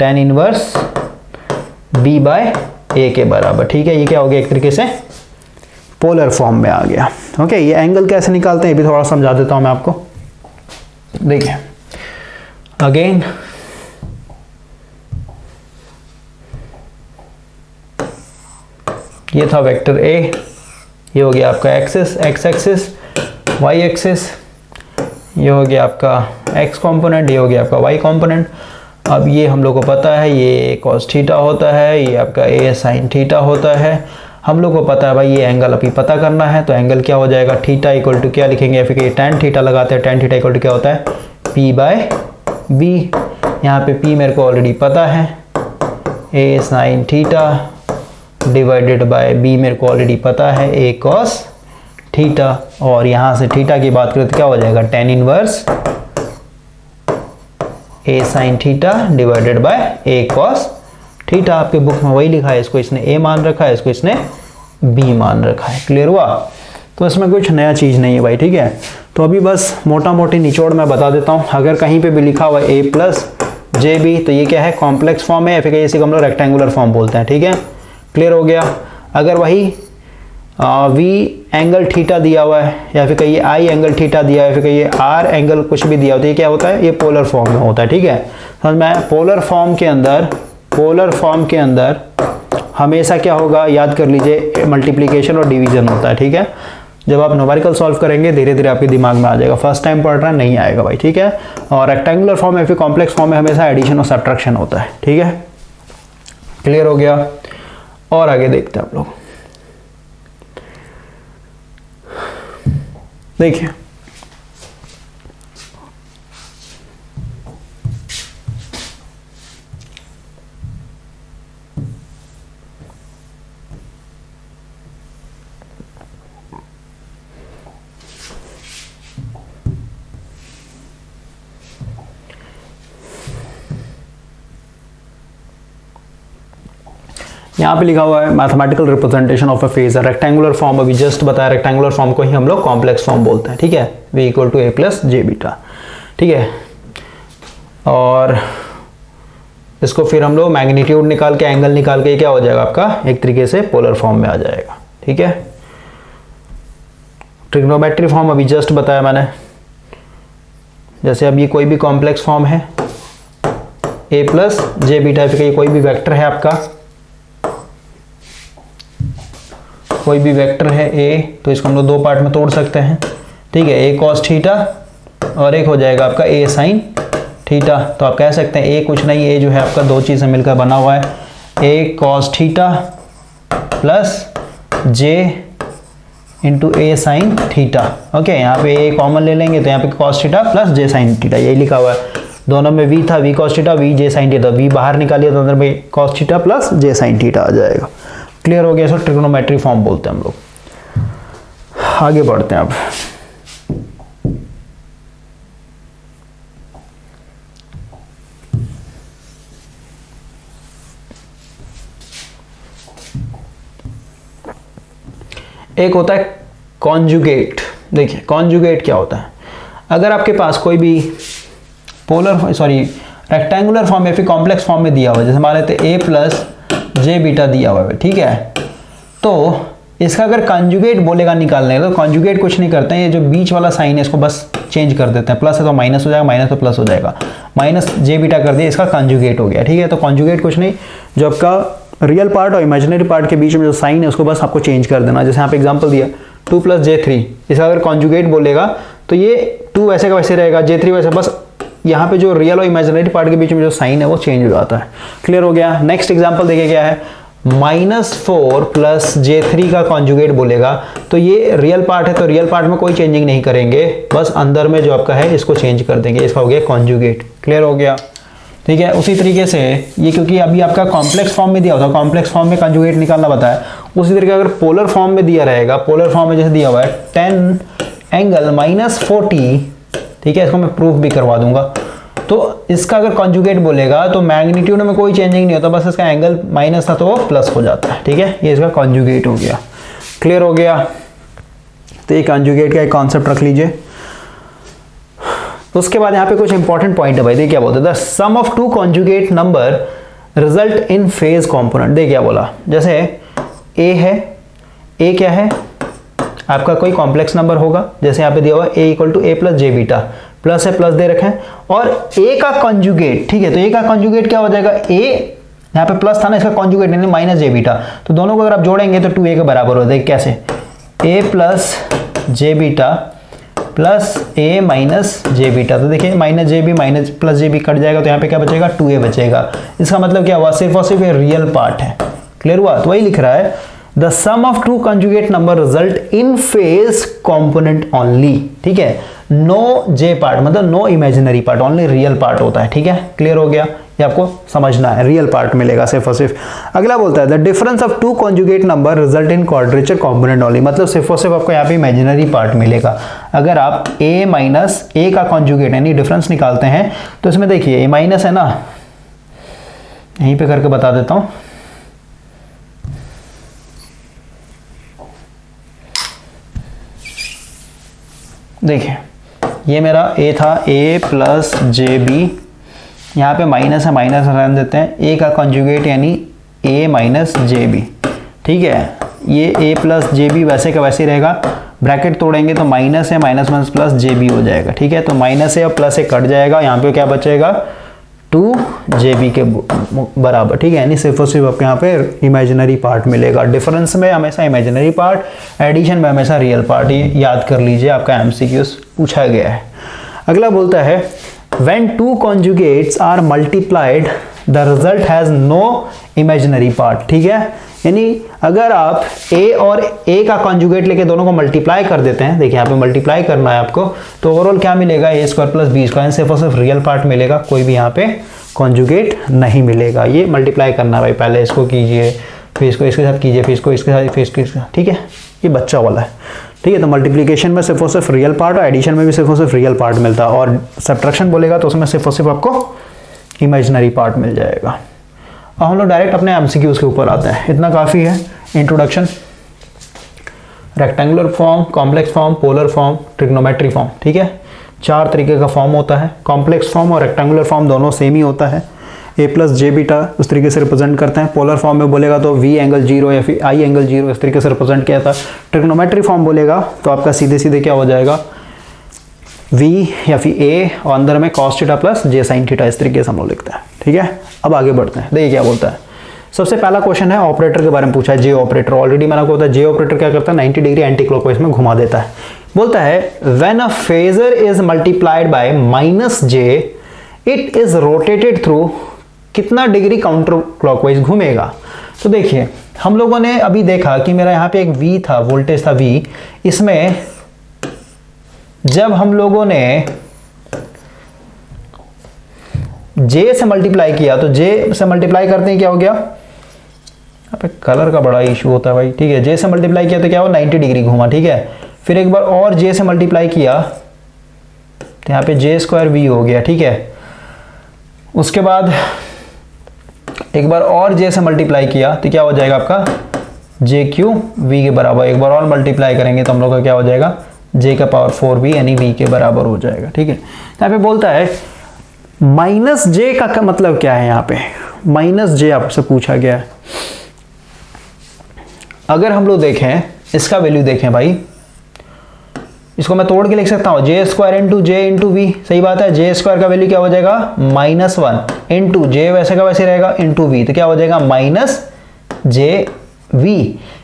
tan inverse b by a के बराबर। ठीक है, ये क्या हो गया एक तरीके से पोलर फॉर्म में आ गया। ओके, ये एंगल कैसे निकालते हैं ये भी थोड़ा समझा देता हूँ मैं आपको। देखिए अगेन, ये था वेक्टर ए, ये हो गया आपका axis, X axis, Y axis, ये हो गया आपका एक्स कंपोनेंट, ये हो गया आपका वाई कंपोनेंट। अब ये हम लोग को पता है ये कॉस थीटा होता है, ये आपका ए साइन थीटा होता है। हम लोग को पता है भाई ये एंगल अभी पता करना है, तो एंगल क्या हो जाएगा, थीटा इक्वल टू क्या लिखेंगे, फिर ये tan थीटा लगाते हैं, tan थीटा इक्वल टू क्या होता है p बाय b। यहाँ पे p मेरे को ऑलरेडी पता है, a sine theta divided by b मेरे को ऑलरेडी पता है ए कॉस थीटा, और यहाँ से थीटा की बात करें तो क्या हो जाएगा tan इनवर्स ए साइन थीटा डिवाइडेड बाय ए कॉस थीटा। आपके बुक में वही लिखा है, इसको इसने a मान रखा है, इसको इसने b मान रखा है। क्लियर हुआ? तो इसमें कुछ नया चीज़ नहीं है भाई। ठीक है, तो अभी बस मोटा मोटी निचोड़ मैं बता देता हूँ। अगर कहीं पे भी लिखा हुआ है a प्लस जे बी, तो ये क्या है, कॉम्प्लेक्स फॉर्म है, या फिर इसी को हम लोग रेक्टेंगुलर फॉर्म बोलते हैं। ठीक है, क्लियर हो गया? अगर वही v एंगल थीटा दिया हुआ है, या फिर कहिए i एंगल थीटा दिया है, फिर कहिए r एंगल कुछ भी दिया होता है, ये क्या होता है, ये पोलर फॉर्म में होता है। ठीक है, समझ में? पोलर फॉर्म के अंदर हमेशा क्या होगा, याद कर लीजिए, मल्टीप्लिकेशन और डिवीजन होता है। ठीक है, जब आप न्यूमेरिकल सॉल्व करेंगे धीरे धीरे आपके दिमाग में आ जाएगा, फर्स्ट टाइम पढ़ रहा है नहीं आएगा भाई। ठीक है, और रेक्टेंगुलर फॉर्म या फिर कॉम्प्लेक्स फॉर्म में हमेशा एडिशन और सब्ट्रैक्शन होता है। ठीक है, क्लियर हो गया? और आगे देखते हैं आप लोग। देखिए यहाँ पे लिखा हुआ है mathematical representation of a phase, rectangular form, अभी जस्ट बताया रेक्टेंगुलर फॉर्म को ही हम लोग कॉम्प्लेक्स फॉर्म बोलते हैं, ठीक है, v equal to a plus J beta, ठीक है। और इसको फिर हम लोग मैग्नीट्यूड निकाल के, एंगल निकाल के क्या हो जाएगा आपका, एक तरीके से पोलर फॉर्म में आ जाएगा, ठीक है। ट्रिग्नोमेट्री फॉर्म अभी जस्ट बताया मैंने, जैसे अब ये कोई भी कॉम्प्लेक्स फॉर्म है a प्लस जे बीटा, फिर कोई भी वेक्टर है आपका, कोई भी वेक्टर है a, तो इसको हम लोग दो पार्ट में तोड़ सकते हैं, ठीक है, a cos थीटा और एक हो जाएगा आपका a sin थीटा। तो आप कह सकते हैं a कुछ नहीं, a जो है आपका दो चीज़ से मिलकर बना हुआ है, a cos theta plus j into a sin theta. Okay, यहाँ पे a कॉमन ले लेंगे तो यहाँ पे cos theta plus j sin theta, यही लिखा हुआ है। दोनों में v था, v cos theta, v j sin theta, v बाहर निकालिए तो अंदर में cos theta plus j sin theta आ जाएगा। क्लियर हो गया, इसको ट्रिग्नोमेट्री फॉर्म बोलते हैं हम लोग। आगे बढ़ते हैं अब। एक होता है कॉन्जुगेट। देखिए कॉन्जुगेट क्या होता है, अगर आपके पास कोई भी रेक्टेंगुलर फॉर्म या फिर कॉम्प्लेक्स फॉर्म में दिया हुआ है, जैसे मान लेते a प्लस जे बीटा दिया हुआ है, ठीक है, तो इसका अगर कॉन्जुगेट बोलेगा निकालने तो कॉन्जुगेट कुछ नहीं करते हैं, ये जो बीच वाला साइन है इसको बस चेंज कर देते हैं, प्लस है तो माइनस हो जाएगा, माइनस तो प्लस हो जाएगा, माइनस जे बीटा कर दिया, इसका कॉन्जुगेट हो गया, ठीक है। तो कॉन्जुगेट कुछ नहीं, जो आपका रियल पार्ट और इमेजिनरी पार्ट के बीच में जो साइन है उसको बस आपको चेंज कर देना। जैसे यहाँ पे एग्जांपल दिया 2 प्लस J3, इसका अगर कॉन्जुगेट बोलेगा तो ये 2 वैसे का वैसे रहेगा, J3 वैसे, बस यहाँ पे जो रियल और इमेजिनरी पार्ट के बीच में जो साइन है वो चेंज हो जाता है। क्लियर हो गया। नेक्स्ट एग्जांपल देखिए क्या है, -4 प्लस J3 का कॉन्जुगेट बोलेगा तो ये रियल पार्ट है, तो रियल पार्ट में कोई चेंजिंग नहीं करेंगे, बस अंदर में जो आपका है इसको चेंज कर देंगे, इसका हो गया कॉन्जुगेट। क्लियर हो गया, ठीक है। उसी तरीके से ये क्योंकि अभी आपका कॉम्प्लेक्स फॉर्म में दिया होता है, कॉम्प्लेक्स फॉर्म में कॉन्जुगेट निकालना बताया, उसी तरीके अगर पोलर फॉर्म में दिया रहेगा, पोलर फॉर्म में जैसे दिया हुआ है 10 एंगल -40, ठीक है, इसको मैं प्रूफ भी करवा दूंगा, तो इसका अगर कॉन्जुगेट बोलेगा तो मैग्नीट्यूड में कोई चेंजिंग नहीं होता, बस इसका एंगल माइनस था तो वो प्लस हो जाता है, ठीक है, ये इसका कॉन्जुगेट हो गया। क्लियर हो गया, तो ये कॉन्जुगेट का एक कॉन्सेप्ट रख लीजिए। उसके बाद यहाँ पे कुछ इंपॉर्टेंट पॉइंट है भाई, देखिए क्या बोलते हैं, the sum of two conjugate number result in phase component. देखिए क्या बोला, जैसे a है, a क्या है आपका कोई कॉम्प्लेक्स नंबर होगा, जैसे यहाँ पे दिया हुआ है a equal to a plus J beta, plus है प्लस दे रखे हैं, और a का कॉन्जुगेट, ठीक है, तो a का कॉन्जुगेट क्या हो जाएगा, a यहाँ पे प्लस था ना, इसका कॉन्जुगेट यानी माइनस जे बीटा, तो दोनों को अगर आप जोड़ेंगे तो 2a के बराबर हो जाएगा। कैसे, a plus J beta plus a minus J beta, तो देखिए minus J B minus plus J B cut जाएगा, तो यहाँ पे क्या बचेगा, 2a बचेगा। इसका मतलब क्या हुआ, सिर्फ और सिर्फ ये रियल पार्ट है। क्लियर हुआ, तो वही लिख रहा है, the sum of two conjugate number result in phase component only, ठीक है, नो जे पार्ट मतलब no imaginary part, only real part होता है, ठीक है। क्लियर हो गया, ये आपको समझना है, रियल पार्ट मिलेगा सिर्फ और सिर्फ। अगला बोलता है the difference of two conjugate number result in quadrature component only, मतलब सिर्फ और सिर्फ आपको यहाँ पे इमेजिनरी पार्ट मिलेगा। अगर आप a माइनस a का कॉन्जुगेट यानी डिफरेंस निकालते हैं तो इसमें देखिए a माइनस है ना, यहीं पे करके बता देता हूँ, देखिए ये मेरा a था, a प्लस जे बी, यहाँ पे माइनस है, माइनस रहने देते हैं, a का कॉन्जुगेट यानी a माइनस जे बी, ठीक है, ये a प्लस जे बी वैसे का वैसे रहेगा, ब्रैकेट तोड़ेंगे तो माइनस है, minus minus plus J B हो जाएगा, ठीक है, तो माइनस है और प्लस है कट जाएगा, यहाँ पे क्या बचेगा, 2JB के बराबर, ठीक है, यानी सिर्फ और सिर्फ आपके यहाँ पे इमेजिनरी पार्ट मिलेगा। डिफरेंस में हमेशा इमेजिनरी पार्ट, एडिशन में हमेशा रियल पार्ट, ये याद कर लीजिए, आपका MCQs पूछा गया है। अगला बोलता है when two conjugates are multiplied the result has no imaginary part, ठीक है, यानी अगर आप a और a का कॉन्जुगेट लेके दोनों को मल्टीप्लाई कर देते हैं, देखिए यहाँ पे मल्टीप्लाई करना है आपको, तो ओवरऑल क्या मिलेगा, a square plus B square, सिर्फ और सिर्फ रियल पार्ट मिलेगा, कोई भी यहाँ पे कॉन्जुगेट नहीं मिलेगा। ये मल्टीप्लाई करना है भाई, पहले इसको कीजिए, फिर इसको इसके साथ कीजिए, फिर इसको इसके साथ, फिर इसके साथ, ठीक है, ये बच्चा वाला है, ठीक है। तो मल्टीप्लिकेशन में सिर्फ और सिर्फ रियल पार्ट और एडिशन में भी सिर्फ और सिर्फ रियल पार्ट मिलता है, और सब्ट्रैक्शन बोलेगा तो उसमें सिर्फ और सिर्फ आपको इमेजिनरी पार्ट मिल जाएगा। अब हम लोग डायरेक्ट अपने एमसीक्यूज के ऊपर आते हैं, इतना काफ़ी है introduction. Rectangular form, complex form, polar form, trigonometry form, ठीक है। 4 तरीके का फॉर्म होता है। कॉम्प्लेक्स फॉर्म और रेक्टेंगुलर फॉर्म दोनों सेम ही होता है। a प्लस जे बीटा उस तरीके से रिप्रेजेंट करते हैं। पोलर फॉर्म में बोलेगा तो v एंगल 0 या फिर i एंगल 0 इस तरीके से रिप्रेजेंट किया था। ट्रिग्नोमेट्री फॉर्म बोलेगा तो आपका सीधे सीधे क्या हो जाएगा, v या फिर a और अंदर में cos theta plus j sin theta, इस तरीके से हम लोग लिखते हैं, ठीक है। अब आगे बढ़ते हैं, देखिए क्या बोलता है। सबसे पहला क्वेश्चन है ऑपरेटर के बारे में पूछा है, जे ऑपरेटर। ऑलरेडी मैंने आपको बताया जे ऑपरेटर क्या करता है, 90 डिग्री एंटी क्लॉकवाइज में घुमा देता है। बोलता है when a phasor is multiplied by -j it is rotated through कितना डिग्री काउंटर क्लॉकवाइज घूमेगा। तो देखिए हम लोगों ने अभी देखा कि मेरा यहाँ पे एक V था, वोल्टेज था V, इसमें जब हम लोगों ने J से मल्टीप्लाई किया तो J से मल्टीप्लाई करते हैं क्या हो गया, यहाँ पे कलर का बड़ा इशू होता है भाई, ठीक है। J से मल्टीप्लाई किया तो क्या हो, 90 डिग्री घूमा, ठीक है। फिर एक बार और J से मल्टीप्लाई किया तो यहाँ पे J² V हो गया, ठीक है। उसके बाद एक बार और J से मल्टीप्लाई किया तो क्या हो जाएगा आपका JQ V के बराबर। एक बार और मल्टीप्लाई करेंगे तो हम लोग का क्या हो जाएगा, J का पावर 4V यानी V के बराबर हो जाएगा, ठीक है। यहाँ पे बोलता है -j का मतलब क्या है, यहाँ पे -j आपसे पूछा गया है। अगर हम लोग देखें इसका वैल्यू देखें भाई, इसको मैं तोड़ के लिख सकता हूँ J² into J into V, सही बात है। J² का वैल्यू क्या हो जाएगा -1 इंटू J वैसे का वैसे रहेगा इंटू V, तो क्या हो जाएगा -JV,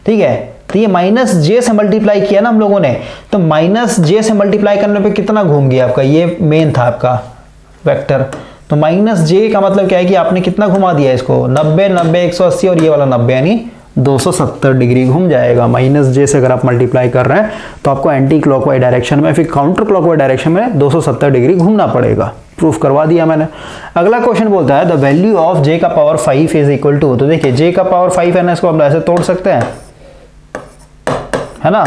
ठीक है। तो ये -j से मल्टीप्लाई किया ना हम लोगों ने, तो -j से मल्टीप्लाई करने पे कितना घूम गया आपका, ये मेन था आपका वेक्टर। तो -j का मतलब क्या है कि आपने कितना घुमा दिया इसको, 90 90 180 और ये वाला 90 यानी 270 डिग्री घूम जाएगा। -j से अगर आप मल्टीप्लाई कर रहे हैं तो आपको एंटी क्लॉकवाइज डायरेक्शन में फिर काउंटर क्लॉकवाइज डायरेक्शन में 270 डिग्री घूमना पड़ेगा। प्रूफ करवा दिया मैंने। अगला क्वेश्चन बोलता है द वैल्यू ऑफ j का पावर 5 इज इक्वल टू, तो देखिए j का पावर 5 है ना, इसको हम ऐसे तोड़ सकते हैं, है ना।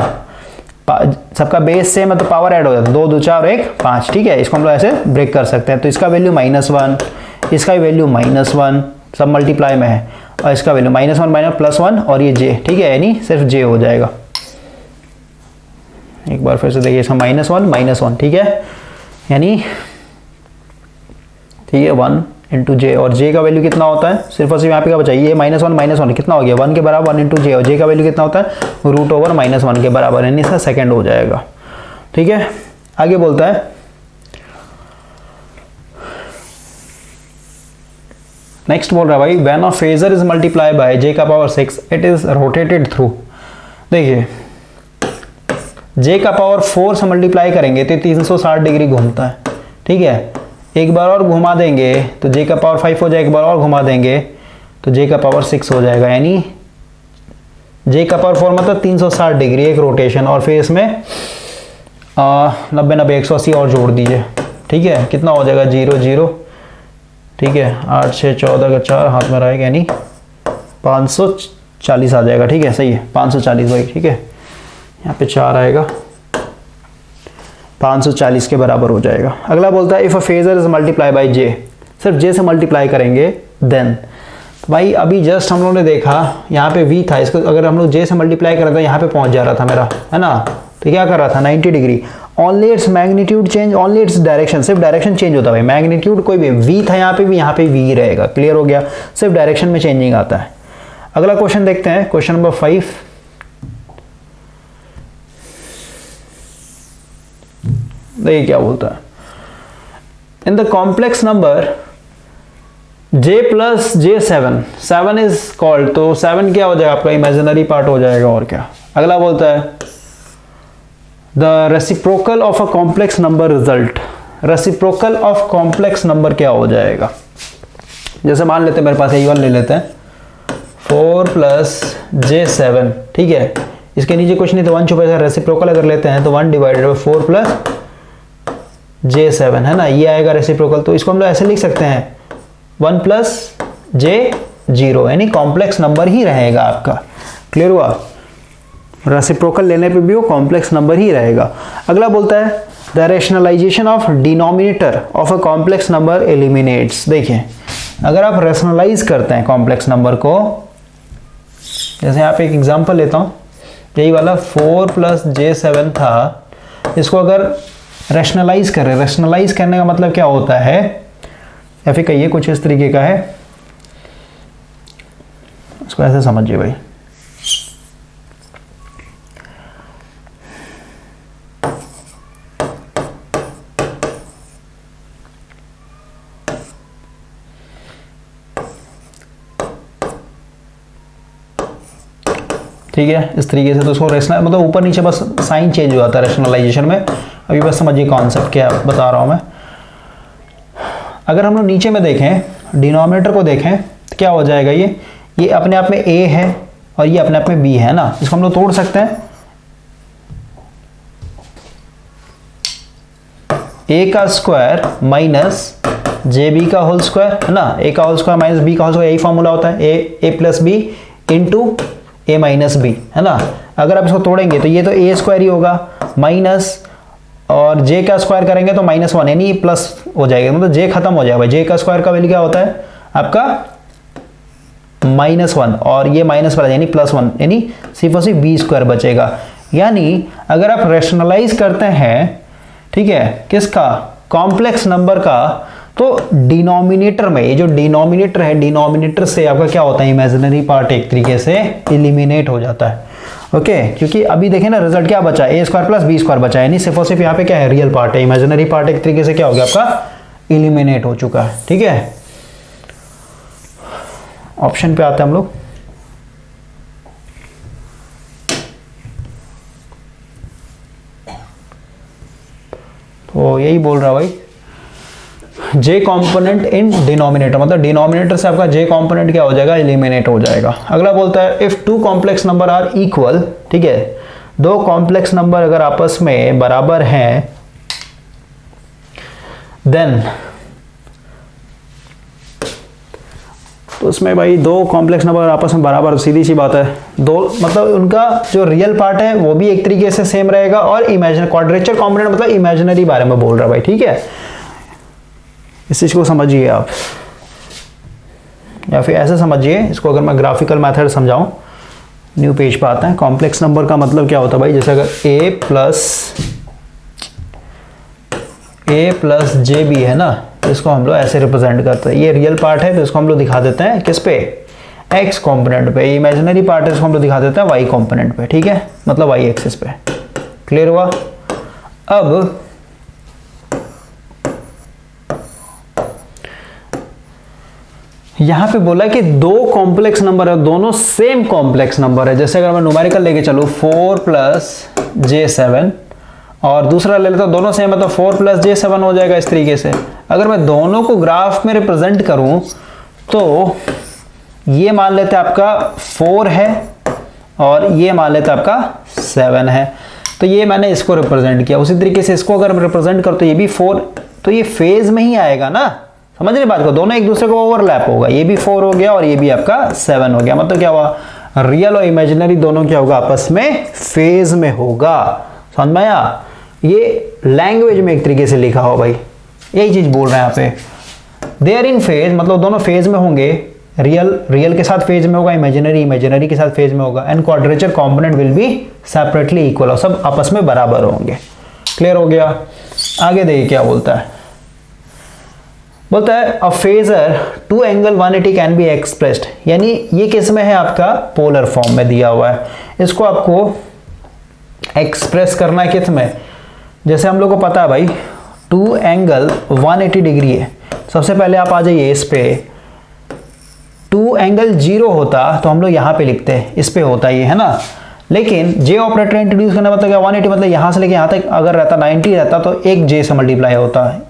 सबका बेस सेम है तो पावर ऐड हो जाता है, 2 2 4 1 5, ठीक है। इसको हम लोग ऐसे ब्रेक कर सकते हैं। तो इसका वैल्यू -1, इसका वैल्यू -1, सब मल्टीप्लाई में है, और इसका वैल्यू -1 +1 और ये j, ठीक है, यानी सिर्फ j हो जाएगा। एक बार फिर से देखिए, इसका -1 -1, ठीक है, यानी ठीक है 1 इंटू j, और j का वैल्यू कितना होता है, सिर्फ और सिर्फ यहाँ पे क्या बचा, ये -1 कितना हो गया 1 के बराबर, 1 इंटू j, और j का वैल्यू कितना होता है √(-1) के बराबर, यानी इसका सेकंड हो जाएगा, ठीक है। आगे बोलता है नेक्स्ट बोल रहा है भाई when a phasor is multiply by j का power 6 it is rotated through. देखिए j का पावर 4 से मल्टीप्लाई करेंगे तो 360 डिग्री घूमता है, ठीक है। एक बार और घुमा देंगे तो j का पावर 5 हो जाएगा, एक बार और घुमा देंगे तो j का पावर 6 हो जाएगा, यानी j का पावर 4 मतलब 360 डिग्री एक रोटेशन, और फिर इसमें 90 90 180 और जोड़ दीजिए, ठीक है। कितना हो जाएगा 0 0, ठीक है, 8 6 14 का 4 हाथ में रहेगा, यानी 540 आ जाएगा, ठीक है, सही है 540 भाई, ठीक है। यहाँ पे 4 आएगा, 540 के बराबर हो जाएगा। अगला बोलता है if a phasor is multiply by j, सिर्फ j से मल्टीप्लाई करेंगे देन। भाई अभी जस्ट हम लोगों ने देखा यहाँ पे v था, इसको अगर हम लोग j से मल्टीप्लाई कर रहे थे यहाँ पे पहुंच जा रहा था मेरा, है ना। तो क्या कर रहा था 90 degree, only its magnitude change, only its direction, सिर्फ डायरेक्शन चेंज होता है भाई। मैग्नीट्यूड कोई भी v था यहाँ पे v रहेगा, क्लियर हो गया, सिर्फ डायरेक्शन में चेंजिंग आता है। अगला क्वेश्चन देखते हैं, क्वेश्चन नंबर 5। देखिए क्या बोलता है, in the complex number j plus j7, 7 is called, तो 7 क्या हो जाएगा आपका इमेजिनरी पार्ट हो जाएगा, और क्या। अगला बोलता है the reciprocal of a complex number result, reciprocal of complex number क्या हो जाएगा। जैसे मान लेते हैं मेरे पास A1 ले लेते हैं, 4 प्लस j7, ठीक है, इसके नीचे कुछ नहीं तो 1 छुपा, रेसिप्रोकल अगर लेते हैं तो 1 डिवाइडेड बाई 4 प्लस j7, है ना, ये आएगा रेसिप्रोकल। तो इसको हम लोग ऐसे लिख सकते हैं 1 प्लस j0, यानी कॉम्प्लेक्स नंबर ही रहेगा आपका, क्लियर हुआ। रेसिप्रोकल लेने पे भी वो कॉम्प्लेक्स नंबर ही रहेगा। अगला बोलता है the rationalization of denominator of a complex number eliminates. देखिए अगर आप रेशनलाइज करते हैं कॉम्प्लेक्स नंबर को, जैसे यहाँ पे एक एग्जांपल लेता हूँ, यही वाला 4 + j7 था, इसको अगर रैशनलाइज करें, रैशनलाइज करने का मतलब क्या होता है, या फिर कहिए कुछ इस तरीके का है, इसको ऐसे समझिए भाई। ठीक है, इस तरीके से। तो उसको रेशनल मतलब ऊपर नीचे बस साइन चेंज हो जाता है रैशनलाइजेशन में। अभी बस समझिए कॉन्सेप्ट क्या बता रहा हूँ मैं। अगर हम लोग नीचे में देखें, डिनोमिनेटर को देखें, तो क्या हो जाएगा, ये अपने आप में a है और ये अपने आप में b है ना। इसको हम लोग तोड़ सकते हैं, a का स्क्वायर माइनस jb का होल स्क्वायर है ना। a का होल स्क्वायर माइनस b का होल स्क्वायर, यही फॉर्मूला होता है, a + b into a - b है ना। अगर आप इसको तोड़ेंगे तो ये तो a स्क्वायर ही होगा, माइनस और j का स्क्वायर करेंगे तो -1 यानी प्लस हो जाएगा, मतलब j खत्म हो जाएगा। j का स्क्वायर का वैल्यू क्या होता है आपका -1 और ये माइनस वाला यानी +1 यानी सिर्फ और सिर्फ b स्क्वायर बचेगा। यानी अगर आप रैशनलाइज करते हैं, ठीक है, किसका, कॉम्प्लेक्स नंबर का, तो डिनोमिनेटर में, ये जो डिनोमिनेटर है, डिनोमिनेटर से आपका क्या होता है, इमेजिनरी पार्ट एक तरीके से एलिमिनेट हो जाता है। ओके, क्योंकि अभी देखें ना रिजल्ट क्या बचा है, a² + b स्क्वायर बचा है, यानी सिर्फ और सिर्फ यहाँ पे क्या है, रियल पार्ट है, इमेजिनरी पार्ट एक तरीके से क्या हो गया आपका, एलिमिनेट हो चुका है। ठीक है, ऑप्शन पे आते हैं हम लोग। तो यही बोल रहा भाई, जे कॉम्पोनेंट इन डिनोमिनेटर, मतलब डिनोमिनेटर से आपका जे कॉम्पोनेंट क्या हो जाएगा, एलिमिनेट हो जाएगा। अगला बोलता है if 2 complex number are equal, ठीक है, 2 कॉम्प्लेक्स नंबर अगर आपस में बराबर हैं, देन, तो उसमें भाई 2 कॉम्प्लेक्स नंबर आपस में बराबर, सीधी सी बात है, दो मतलब उनका जो रियल पार्ट है वो भी एक तरीके से सेम रहेगा, और इमेजिनरी क्वाड्रेचर कॉम्पोनेंट मतलब इमेजिनरी बारे में बोल रहा है भाई। ठीक है, इस चीज को समझिए आप, या फिर ऐसे समझिए इसको, अगर मैं ग्राफिकल मेथड समझाऊं, न्यू पेज पे आते हैं। कॉम्प्लेक्स नंबर का मतलब क्या होता है भाई, जैसे अगर a + jb है ना, तो इसको हम लोग ऐसे रिप्रेजेंट करते हैं, ये रियल पार्ट है तो इसको हम लोग दिखा देते हैं किस पे, x कॉम्पोनेंट पे, इमेजिनरी पार्ट है इसको हम लोग दिखा देते हैं y कॉम्पोनेंट पे। ठीक है, मतलब y एक्सिस पे। क्लियर हुआ। अब यहां पे बोला कि 2 कॉम्प्लेक्स नंबर है, दोनों सेम कॉम्प्लेक्स नंबर है। जैसे अगर मैं न्यूमेरिकल लेके चलूं 4 + j7 और दूसरा ले लेता हूं, दोनों सेम है तो 4 + j7 हो जाएगा इस तरीके से। अगर मैं दोनों को ग्राफ में रिप्रेजेंट करूं तो ये मान लेते हैं आपका 4 है और ये मान लेते हैं आपका 7 है, तो ये मैंने इसको रिप्रेजेंट किया। उसी तरीके से इसको अगर मैं रिप्रेजेंट करूं तो ये भी 4, तो ये फेज में ही आएगा ना, समझ रहे बात को, दोनों एक दूसरे को ओवरलैप होगा, ये भी 4 हो गया और ये भी आपका 7 हो गया। मतलब क्या हुआ, रियल और इमेजिनरी दोनों क्या होगा, आपस में फेज में होगा। समझ में आया, ये लैंग्वेज में एक तरीके से लिखा हो भाई, यही चीज बोल रहे हैं यहाँ पे, दे आर इन फेज, मतलब दोनों फेज में होंगे, रियल के साथ फेज में होगा, इमेजिनरी के साथ फेज में होगा, and quadrature component will be separately equal, और सब आपस में बराबर होंगे। क्लियर हो गया। आगे देखिए क्या बोलता है, बोलता है a phasor 2 angle 180 can be expressed, यानी ये किस में है, आपका पोलर फॉर्म में दिया हुआ है, इसको आपको एक्सप्रेस करना है किस में। जैसे हम लोग को पता है भाई 2 एंगल 180 डिग्री है, सबसे पहले आप आ जाइए इस पे, 2 एंगल 0 होता तो हम लोग यहाँ पे लिखते हैं, इस पे होता ये है ना, लेकिन जे ऑपरेटर इंट्रोड्यूस करना मतलब क्या, 180 मतलब यहाँ से लेके यहाँ तक अगर रहता 90 रहता तो एक जे से मल्टीप्लाई होता है।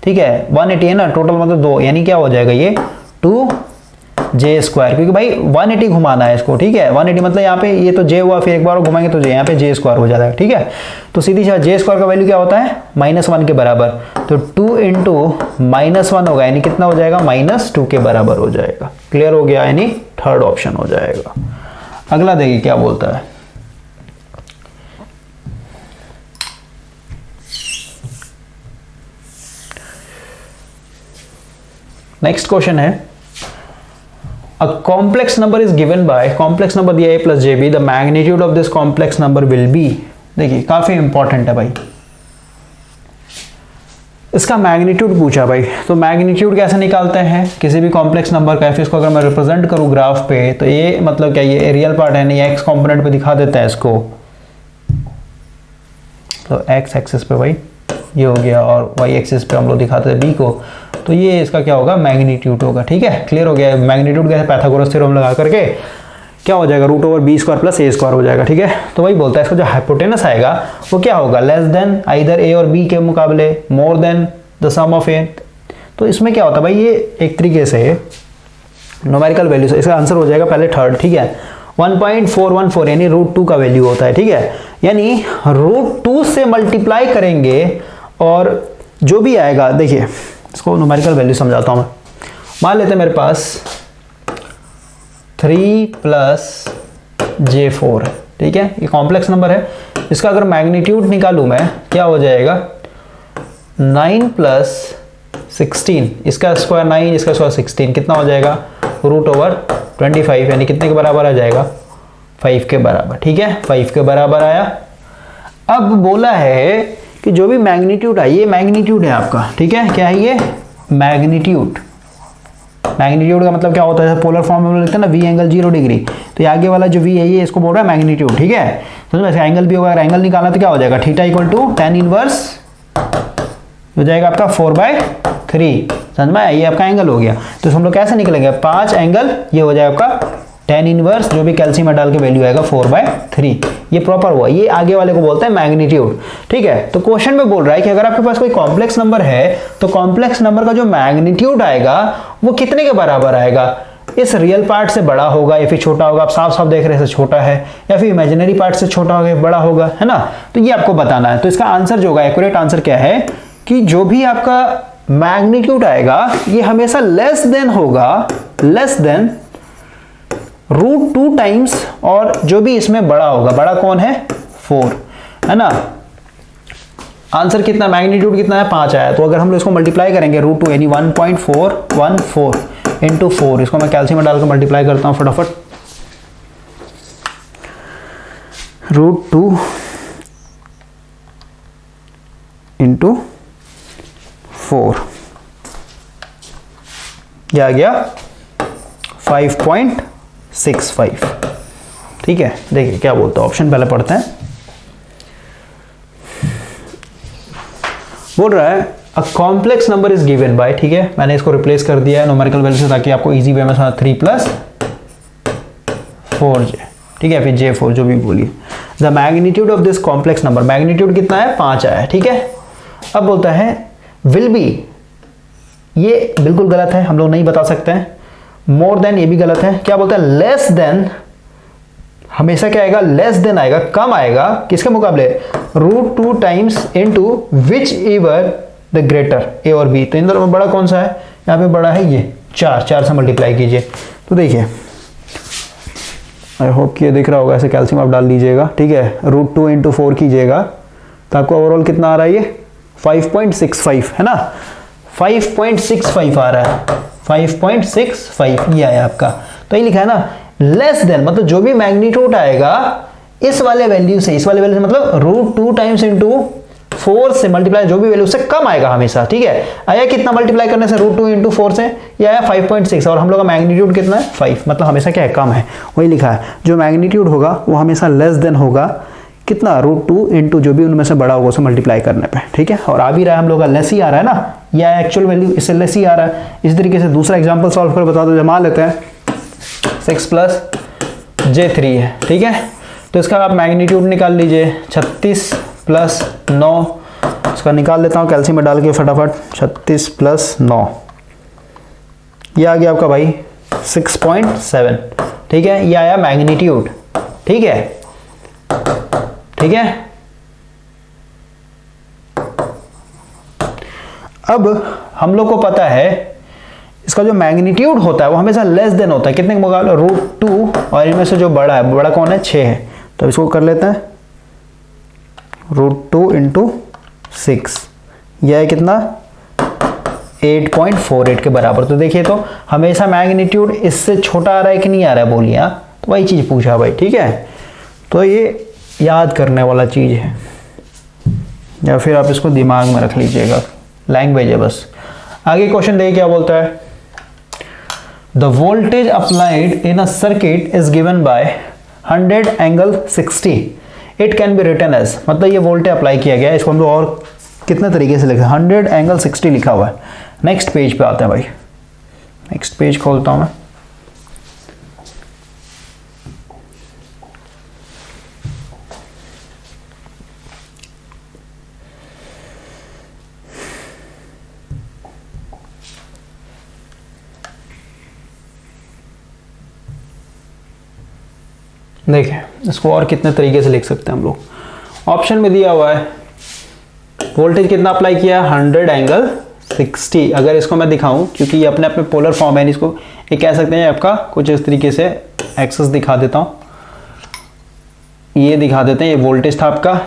ठीक है, 180 है ना टोटल, मतलब 2, यानी क्या हो जाएगा ये 2j², क्योंकि भाई 180 घुमाना है इसको। ठीक है, 180 मतलब यहाँ पे ये तो j हुआ, फिर एक बार घुमाएंगे तो यहाँ पे j² हो जाता है। ठीक है, तो सीधी सी j² का वैल्यू क्या होता है, -1 के बराबर, तो 2 × -1 होगा, यानी कितना हो जाएगा, -2 के बराबर हो जाएगा। क्लियर हो गया, यानी थर्ड ऑप्शन हो जाएगा। अगला देखिए क्या बोलता है, नेक्स्ट क्वेश्चन है a complex number is given by, complex number दिया a plus J B, the magnitude of this complex number will be. देखिए काफी इंपॉर्टेंट है भाई, इसका मैग्नीट्यूड पूछा भाई। तो मैग्नीट्यूड कैसे निकालते हैं किसी भी कॉम्प्लेक्स नंबर का? इसको अगर मैं रिप्रेजेंट करूं ग्राफ पे, तो ये मतलब क्या, ये रियल पार्ट है, नहीं एक्स कंपोनेंट पे दिखा देता है इसको, तो एक्स एक्सिस पे भाई ये हो गया, और वाई एक्सिस पे हम लोग दिखाते हैं बी को, तो ये इसका क्या होगा, मैग्नीट्यूड होगा। ठीक है, क्लियर हो गया। मैग्नीट्यूड कैसे, पाइथागोरस थ्योरम लगा करके क्या हो जाएगा, root over b square plus a square हो जाएगा। ठीक है, तो वही बोलता है इसका जो हाइपोटेनस आएगा वो क्या होगा, लेस देन आइदर ए और बी के मुकाबले, more than the sum of a. तो इसमें क्या होता है भाई, ये एक तरीके से न्यूमेरिकल वैल्यू से इसका आंसर हो जाएगा पहले थर्ड। ठीक है, 1.414 यानी रूट 2 का वैल्यू होता है। ठीक है, यानी रूट 2 से मल्टीप्लाई करेंगे और जो भी आएगा, देखिए इसको न्यूमेरिकल वैल्यू समझाता हूं मैं। मान लेते हैं मेरे पास 3 प्लस J4 है। ठीक है, ये कॉम्प्लेक्स नंबर है, इसका अगर मैग्नीट्यूड निकालूं मैं, क्या हो जाएगा, 9 प्लस 16, इसका स्क्वायर 9, इसका स्क्वायर 16, कितना हो जाएगा, रूट ओवर 25, यानी कितने के बराबर आ जाएगा, 5 के बराबर। ठीक है, 5 के बराबर आया। अब बोला है कि जो भी मैग्नीट्यूड है, ये मैग्नीट्यूड है आपका। ठीक है, क्या है ये, मैग्नीट्यूड। मैग्नीट्यूड का मतलब क्या होता है, पोलर फॉर्म में लिखते हैं ना, v एंगल 0 डिग्री, तो ये आगे वाला जो v है ये इसको बोल रहा है मैग्नीट्यूड। ठीक है, तो वैसे एंगल भी होगा, अगर एंगल निकालना तो क्या हो जाएगा, theta equal to tan inverse हो जाएगा आपका 4/3। समझ में आया, ये आपका एंगल हो गया। तो हम लोग कैसे निकलेंगे, 5 एंगल, ये हो जाएगा आपका tan इनवर्स, जो भी कैल्शियम में डाल के वैल्यू आएगा 4/3, ये प्रॉपर हुआ। ये आगे वाले को बोलते हैं मैग्नीट्यूड। ठीक है, तो क्वेश्चन में बोल रहा है कि अगर आपके पास कोई कॉम्प्लेक्स नंबर है तो कॉम्प्लेक्स नंबर का जो मैग्नीट्यूड आएगा वो कितने के बराबर आएगा, इस रियल पार्ट से बड़ा होगा या फिर छोटा होगा। आप साफ साफ देख रहे हैं छोटा है, या फिर इमेजिनरी पार्ट से छोटा होगा बड़ा होगा, है ना, तो ये आपको बताना है। तो इसका आंसर जो होगा, एक्यूरेट आंसर क्या है कि जो भी आपका मैग्नीट्यूड आएगा ये हमेशा लेस देन होगा, लेस देन रूट 2 टाइम्स, और जो भी इसमें बड़ा होगा, बड़ा कौन है, 4, है ना। आंसर कितना, मैग्नीट्यूड कितना है, 5 आया। तो अगर हम लोग इसको मल्टीप्लाई करेंगे रूट 2 यानी 1.414 इंटू 4, इसको मैं कैल्शियम में डालकर मल्टीप्लाई करता हूं फटाफट, रूट 2 इंटू 4, यह आ गया 5.65। ठीक है, देखिए क्या बोलता है ऑप्शन, पहले पढ़ते हैं। बोल रहा है a complex number is given bye, ठीक है, मैंने इसको रिप्लेस कर दिया है न्यूमेरिकल वैल्यू से ताकि आपको इजी वे में समझ, 3 प्लस 4j, ठीक है, फिर J4 जो भी बोलिए। The magnitude of this complex number, magnitude कितना है, 5 आया है। ठीक है, अब बोलता है विल बी, ये बिल्कुल गलत है, हम लोग नहीं बता सकते हैं। मोर देन, ये भी गलत है। क्या बोलता है, लेस देन, हमेशा क्या आएगा, लेस देन आएगा, कम आएगा, किसके मुकाबले, root 2 times into whichever the greater, a और बी। तो इन दोनों में बड़ा कौन सा है, यहाँ पे बड़ा है ये 4 से मल्टीप्लाई कीजिए। तो देखिए, आई होप कि ये दिख रहा होगा, ऐसे कैल्शियम आप डाल लीजिएगा। ठीक है, रूट 2 इंटू 4 कीजिएगा तो आपको ओवरऑल कितना आ रहा है, ये 5.65 है ना, 5.65 आ रहा है, 5.65 ये आया आपका। तो ये लिखा है ना, लेस देन, मतलब जो भी मैग्नीट्यूड आएगा इस वाले वैल्यू से, इस वाले वैल्यू से मतलब रूट 2 टाइम्स इंटू 4 से मल्टीप्लाई, जो भी वैल्यू से कम आएगा हमेशा। ठीक है, आया कितना मल्टीप्लाई करने से, रूट 2 इंटू 4 से, ये आया 5.6, और हम लोग का मैग्नीट्यूड कितना है, 5, मतलब हमेशा क्या है, कम है। वही लिखा है, जो मैग्नीट्यूड होगा वो हमेशा लेस देन होगा, कितना, रूट 2 इंटू जो भी उनमें से बड़ा होगा उसे मल्टीप्लाई करने पे। ठीक है, और आ भी रहा है हम लोग का लेस ही आ रहा है ना, या एक्चुअल वैल्यू इससे लेस ही आ रहा है। इस तरीके से दूसरा एग्जांपल सॉल्व कर बता दो, जमा लेते हैं 6 प्लस J3 है। ठीक है, तो इसका आप मैग्नीट्यूड निकाल लीजिए, 36 प्लस 9, इसका निकाल लेता हूँ कैल्शियम में डाल के फटाफट, 36 प्लस 9, ये आ गया आपका भाई 6.7। ठीक है, ये आया मैग्नीट्यूड। ठीक है, ठीक है, अब हम लोग को पता है इसका जो मैग्नीट्यूड होता है वो हमेशा लेस देन होता है, कितने के मुकाबले, रूट 2, और इनमें से जो बड़ा है, बड़ा कौन है, 6 है। तो इसको कर लेते हैं, रूट 2 इंटू 6, यह है कितना, 8.48 के बराबर। तो देखिए तो हमेशा मैग्नीट्यूड इससे छोटा आ रहा है कि नहीं आ रहा है, बोलिए। तो वही चीज़ पूछा भाई, ठीक है। तो ये याद करने वाला चीज़ है, या फिर आप इसको दिमाग में रख लीजिएगा, लैंग्वेज है बस। आगे क्वेश्चन देखिए क्या बोलता है। The voltage applied in a circuit is given by 100 angle 60, it can be written as, मतलब ये वोल्टेज अप्लाई किया गया है, इसको हम लोग और कितने तरीके से लिखते हैं, 100 एंगल 60 लिखा हुआ है। नेक्स्ट पेज पे आते हैं भाई, नेक्स्ट पेज खोलता हूं मैं। देखिए इसको और कितने तरीके से लिख सकते हैं हम लोग। ऑप्शन में दिया हुआ है वोल्टेज कितना अप्लाई किया, 100 एंगल 60। अगर इसको मैं दिखाऊं, क्योंकि ये अपने अपने पोलर फॉर्म है, इसको ये कह सकते हैं आपका कुछ इस तरीके से एक्सेस दिखा देता हूं, ये दिखा देते हैं। ये वोल्टेज था आपका,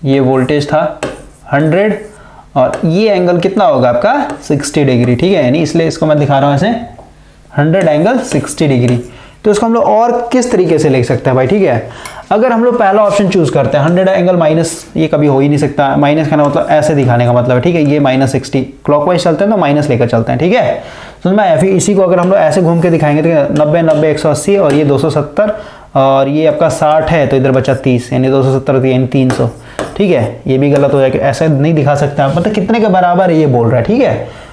ये वोल्टेज था 100, और ये एंगल कितना होगा आपका 60 डिग्री, ठीक है। यानी इसलिए इसको मैं दिखा रहा हूं ऐसे 100 एंगल 60 डिग्री। तो इसको हम लोग और किस तरीके से लिख सकते हैं भाई, ठीक है। अगर हम लोग पहला ऑप्शन चूज करते हैं 100 एंगल माइनस, ये कभी हो ही नहीं सकता, माइनस का मतलब ऐसे दिखाने का मतलब है, ठीक है। ये -60 क्लॉकवाइज चलते हैं तो माइनस लेकर चलते हैं, ठीक है। तो मैं फिर इसी को अगर हम लोग ऐसे घूम के दिखाएंगे तो 90 90 180 और ये 270 और ये आपका 60 है, तो इधर बचा 30, यानी 270 यानी 300, ठीक है। ये भी गलत हो जाएगा, ऐसे नहीं दिखा सकते आप, मतलब कितने के बराबर है ये बोल रहा है, ठीक है।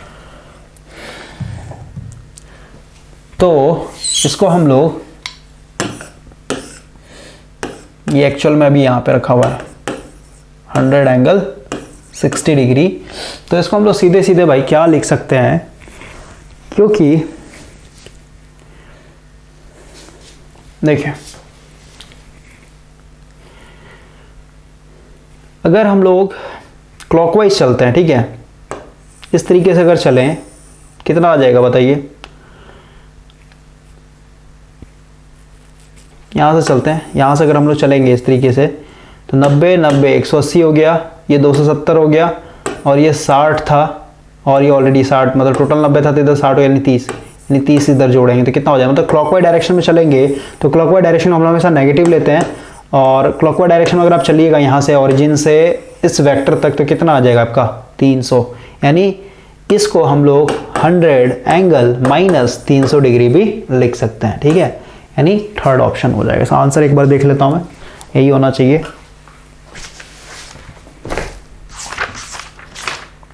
तो इसको हम लोग, ये एक्चुअल में अभी यहां पे रखा हुआ है 100 एंगल 60 डिग्री, तो इसको हम लोग सीधे सीधे भाई क्या लिख सकते हैं, क्योंकि देखिए अगर हम लोग क्लॉकवाइज चलते हैं, ठीक है, इस तरीके से अगर चलें कितना आ जाएगा बताइए। यहाँ से चलते हैं, यहाँ से अगर हम लोग चलेंगे इस तरीके से तो 90 90 180 हो गया, ये 270 हो गया, और ये 60 था, और ये ऑलरेडी 60, मतलब टोटल 90 था तो इधर 60 हो यानी 30, यानी 30 इधर जोड़ेंगे तो कितना हो जाएगा। मतलब क्लॉकवाइज डायरेक्शन में चलेंगे तो क्लॉकवाइज डायरेक्शन हम लोग हमेशा नेगेटिव लेते हैं, और क्लॉकवाइज डायरेक्शन में अगर आप चलिएगा यहाँ से ओरिजिन से इस वेक्टर तक तो कितना आ जाएगा आपका 300, यानी इसको हम लोग 100 एंगल माइनस 300 डिग्री भी लिख सकते हैं, ठीक है। यानी थर्ड ऑप्शन हो जाएगा। इसका आंसर एक बार देख लेता हूं मैं, यही होना चाहिए।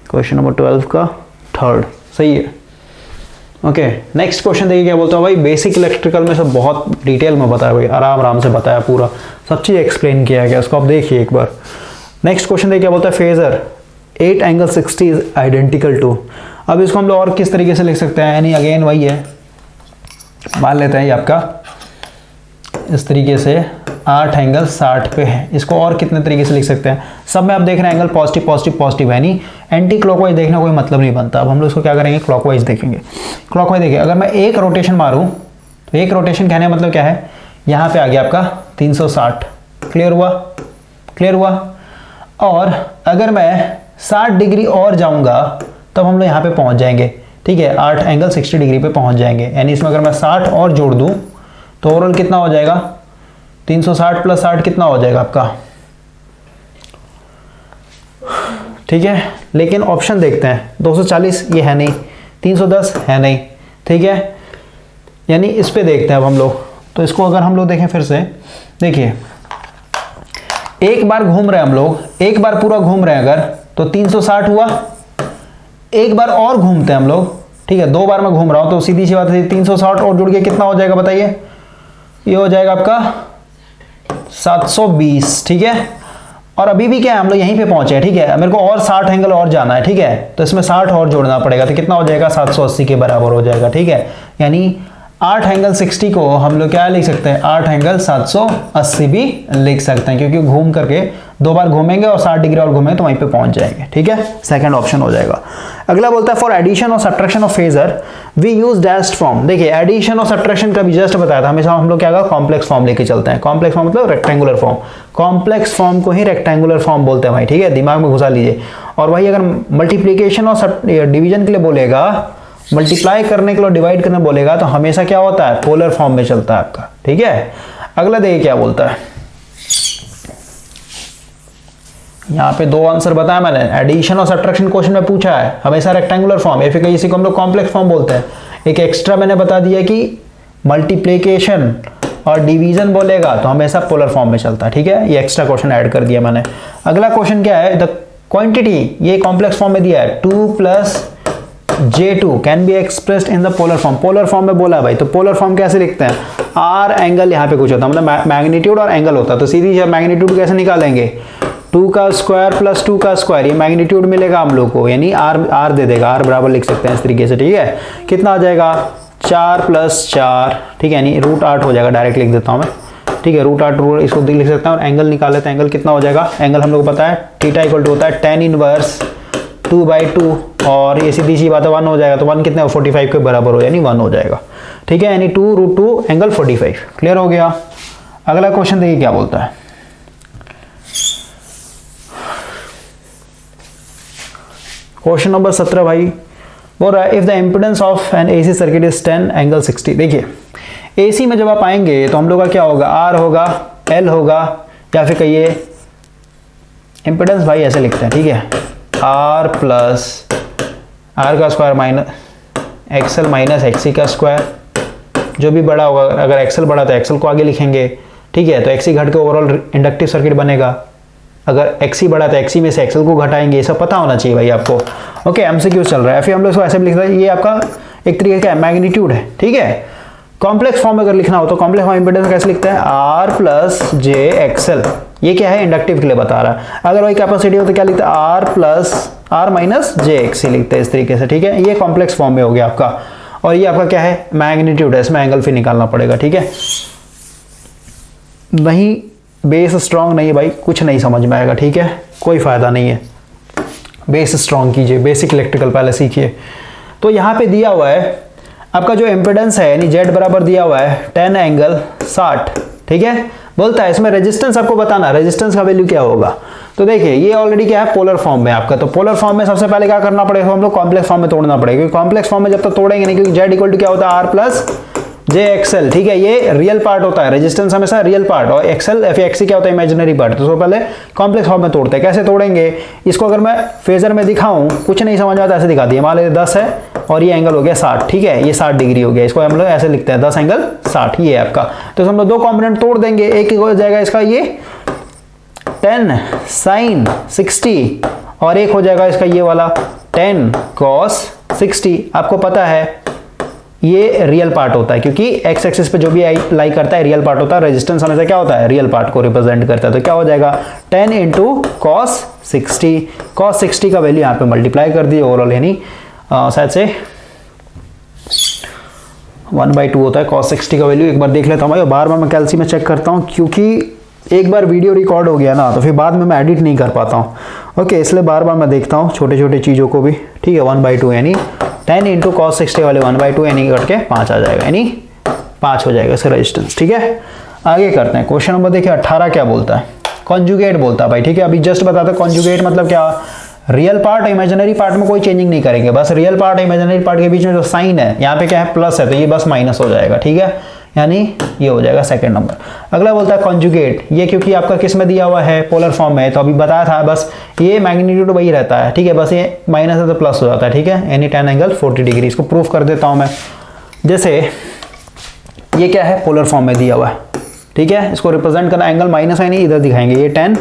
क्वेश्चन नंबर 12 का थर्ड सही है। ओके, नेक्स्ट क्वेश्चन देखिए क्या बोलता है भाई। बेसिक इलेक्ट्रिकल में सब बहुत डिटेल में बताया भाई, आराम आराम से बताया, पूरा सब चीज एक्सप्लेन किया गया, इसको आप देखिए एक बार। नेक्स्ट क्वेश्चन देखिए क्या बोलता है। Phasor 8 angle 60 is identical to. अब इसको हम लोग और किस तरीके से लिख सकते हैं, यानी अगेन वही है, मान लेते हैं ये आपका इस तरीके से 8 एंगल 60 पे है। इसको और कितने तरीके से लिख सकते हैं, सब में आप देख रहे हैं एंगल पॉजिटिव पॉजिटिव पॉजिटिव है, यानी एंटी क्लॉकवाइज देखना कोई मतलब नहीं बनता। अब हम लोग इसको क्या करेंगे, क्लॉकवाइज देखेंगे। क्लॉकवाइज देखिए, अगर मैं एक रोटेशन मारूं तो एक रोटेशन कहने का मतलब क्या है, यहाँ पे आ गया आपका 360, क्लियर हुआ, क्लियर हुआ। और अगर मैं 60 डिग्री और जाऊंगा तब हम लोग यहाँ पे पहुंच जाएंगे, ठीक है, 8 एंगल 60 डिग्री पे पहुंच जाएंगे। यानी इसमें अगर मैं 60 और जोड़ दूं तो ओवरऑल कितना हो जाएगा, 360 प्लस 60 कितना हो जाएगा आपका, ठीक है। लेकिन ऑप्शन देखते हैं, 240 ये है नहीं, 310 है नहीं, ठीक है। यानी इस पे देखते हैं अब हम लोग, तो इसको अगर हम लोग देखें फिर से, देखिए एक बार घूम रहे हैं हम लोग, एक बार पूरा घूम रहे हैं अगर तो 360 हुआ, एक बार और घूमते हैं हम लोग, ठीक है, 2 बार मैं घूम रहा हूं तो सीधी सी बात है 360 और जुड़ के कितना हो जाएगा बताइए, ये हो जाएगा आपका 720, ठीक है। और अभी भी क्या है, हम लोग यहीं पे पहुंचे हैं, ठीक है। मेरे को और 60 एंगल और जाना है, ठीक है, तो इसमें 60 और जोड़ना पड़ेगा तो कितना हो जाएगा, 780 के बराबर हो जाएगा, ठीक है। यानी 8 एंगल 60 को हम लोग क्या लिख सकते हैं, 8 एंगल 780 भी लिख सकते हैं, क्योंकि घूम करके 2 बार घूमेंगे और 60 डिग्री और घूमेंगे तो वहीं पे पहुंच जाएंगे, ठीक है, सेकंड ऑप्शन हो जाएगा। अगला बोलता है फॉर एडिशन और subtraction of phasor we use dashed form. देखिए एडिशन और सब्ट्रैक्शन का भी जस्ट बताया था, हमेशा हम लोग क्या कहा, कॉम्प्लेक्स फॉर्म लेके चलते हैं। कॉम्प्लेक्स फॉर्म मतलब रेक्टेंगुलर फॉर्म, कॉम्प्लेक्स फॉर्म को ही रेक्टेंगुलर फॉर्म बोलते हैं भाई, ठीक है, दिमाग में घुसा लीजिए। और वही अगर मल्टीप्लीकेशन और डिवीजन के लिए बोलेगा, मल्टीप्लाई करने के लिए डिवाइड करने बोलेगा तो हमेशा क्या होता है, पोलर फॉर्म में चलता है आपका, ठीक है। अगला देखिए क्या बोलता है, यहाँ पे 2 आंसर बताया मैंने, एडिशन और सब्ट्रैक्शन क्वेश्चन में पूछा है, हमेशा रेक्टेंगुलर फॉर्म या फिर इसी को हम लोग कॉम्प्लेक्स फॉर्म बोलते हैं। एक एक्स्ट्रा मैंने बता दिया कि मल्टीप्लिकेशन और डिवीजन बोलेगा तो हमेशा पोलर फॉर्म में चलता है, ठीक है, ये एक्स्ट्रा क्वेश्चन ऐड कर दिया मैंने। अगला क्वेश्चन क्या है, द क्वांटिटी, ये कॉम्प्लेक्स फॉर्म में दिया है, 2 + J2 can be expressed in the polar form. Polar form में बोला है भाई, तो पोलर फॉर्म कैसे लिखते हैं, आर एंगल यहाँ पे कुछ होता है, मतलब मैग्नीट्यूड और एंगल होता है, तो सीधी मैग्नीट्यूड कैसे निकालेंगे, 2 का स्क्वायर + 2 का स्क्वायर, ये मैग्नीट्यूड मिलेगा हम लोग को, यानी आर दे देगा, आर बराबर लिख सकते हैं इस तरीके से, ठीक है। कितना आ जाएगा, 4 + 4, ठीक है, यानी √8 हो जाएगा, डायरेक्ट लिख देता हूँ मैं, ठीक है, √8 इसको लिख सकता हूँ। और एंगल निकाल लेते हैं, एंगल कितना हो जाएगा, एंगल हम लोग को पता है थीटा इक्वल टू होता है tan इनवर्स 2/2, और ये सीधी सी बात है 1 हो जाएगा, तो 1 कितने 45 के बराबर हो, यानी 1 हो जाएगा, ठीक है, यानी 2√2 एंगल 45। क्लियर हो गया। अगला क्वेश्चन देखिए क्या बोलता है, क्वेश्चन नंबर 17 भाई बोल रहा है if the impedance of N AC circuit is 10 angle 60। देखिए एसी में जब आप आएंगे तो हम लोग का क्या होगा, आर होगा, एल होगा, या फिर कहिए इम्पीडेंस भाई ऐसे लिखते हैं, ठीक है, आर का square minus XL minus XC का स्क्वायर, जो भी बड़ा होगा, अगर एक्सएल बड़ा तो एक्सएल को आगे लिखेंगे, ठीक है, तो एक्सी घट के ओवरऑल इंडक्टिव सर्किट बनेगा, अगर एक्सी बड़ा तो एक्सी में से एक्सएल को घटाएंगे, ये सब पता होना चाहिए भाई आपको। ओके, एमसीक्यू चल रहा है, फिर हम लोग इसको ऐसे भी लिख रहे हैं, ये आपका एक तरीके का मैग्नीट्यूड है, ठीक है। कॉम्प्लेक्स फॉर्म में अगर लिखना हो तो कॉम्प्लेक्स फॉर्म इंपीडेंस कैसे लिखते हैं, आर + j XL, ये क्या है, इंडक्टिव के लिए बता रहा है। अगर वही कैपेसिटी हो तो क्या लिखते हैं, R - j XC लिखते हैं इस तरीके से, ठीक है, ये कॉम्प्लेक्स फॉर्म में हो गया आपका। और ये आपका क्या है, मैग्नीट्यूड है, इसमें एंगल फिर निकालना पड़ेगा, ठीक है। नहीं बेस स्ट्रांग नहीं है भाई, कुछ नहीं समझ में आएगा, ठीक है, कोई फायदा नहीं है, बेस स्ट्रांग कीजिए, बेसिक इलेक्ट्रिकल पहले सीखिए। तो यहाँ पे दिया हुआ है आपका जो इम्पीडेंस है, यानी Z बराबर दिया हुआ है 10 एंगल 60, ठीक है, बोलता है इसमें रेजिस्टेंस आपको बताना, रेजिस्टेंस का वैल्यू क्या होगा। तो देखिए ये ऑलरेडी क्या है, पोलर फॉर्म में आपका, तो पोलर फॉर्म में सबसे पहले क्या करना पड़ेगा, हम लोग कॉम्प्लेक्स फॉर्म में तोड़ना पड़ेगा, क्योंकि कॉम्प्लेक्स फॉर्म में जब तक तोड़ेंगे नहीं, क्योंकि Z इक्वल टू क्या होता है, R + j XL, ठीक है, ये रियल पार्ट होता है, रेजिस्टेंस हमेशा रियल पार्ट, और एक्सएल या फिर एक्सी क्या होता है, इमेजिनरी पार्ट। तो पहले कॉम्प्लेक्स फॉर्म में तोड़ते हैं, कैसे तोड़ेंगे, इसको अगर मैं फेजर में दिखाऊं, कुछ नहीं समझ में आता, ऐसे दिखा दिया, मान लीजिए 10 है और ये एंगल हो गया 60, ठीक है, ये 60 डिग्री हो गया, इसको हम लोग ऐसे लिखते हैं 10 एंगल 60, ये है आपका। तो हम लोग 2 कॉम्पोनेंट तोड़ देंगे, एक हो जाएगा इसका ये 10 sin 60, और एक हो जाएगा इसका ये वाला 10 cos 60। आपको पता है ये रियल पार्ट होता है, क्योंकि एक्स एक्सिस पे जो भी लाई करता है रियल पार्ट होता है, रेजिस्टेंस हमेशा क्या होता है, रियल पार्ट को रिप्रेजेंट करता है। तो क्या हो जाएगा 10 × cos 60, cos 60 का वैल्यू यहाँ पे मल्टीप्लाई कर दिए ओवरऑल, यानी शायद से 1/2 होता है cos 60 का वैल्यू। एक बार देख लेता हूँ भाई, बार बार मैं कैलसी में चेक करता हूँ, क्योंकि एक बार वीडियो रिकॉर्ड हो गया ना तो फिर बाद में मैं एडिट नहीं कर पाता हूँ। ओके, इसलिए बार बार मैं देखता हूँ छोटे छोटे चीज़ों को भी, ठीक है। 1/2 यानी 10 × cos 60 वाले 1/2 यानी कट के 5 आ जाएगा, यानी 5 हो जाएगा इसका रेजिस्टेंस, ठीक है। आगे करते हैं, क्वेश्चन नंबर देखिए 18 क्या बोलता है, कॉन्जुगेट बोलता है भाई, ठीक है। अभी जस्ट बताता है कॉन्जुगेट मतलब क्या, रियल पार्ट इमेजिनरी पार्ट में कोई चेंजिंग नहीं करेंगे, बस रियल पार्ट इमेजिनरी पार्ट के बीच में जो साइन है यहाँ पे क्या है, प्लस है, तो ये बस माइनस हो जाएगा, ठीक है, यानी ये हो जाएगा सेकंड नंबर। अगला बोलता है कॉन्जुगेट, ये क्योंकि आपका किस में दिया हुआ है, पोलर फॉर्म में, तो अभी बताया था बस ये मैग्नीट्यूड वही रहता है, ठीक है, बस ये माइनस है तो प्लस हो जाता है, ठीक है, यानी 10 एंगल 40 डिग्री। इसको प्रूफ कर देता हूँ मैं, जैसे ये क्या है, पोलर फॉर्म में दिया हुआ है, ठीक है, इसको रिप्रेजेंट करना एंगल माइनस है, नहीं इधर दिखाएंगे, ये 10,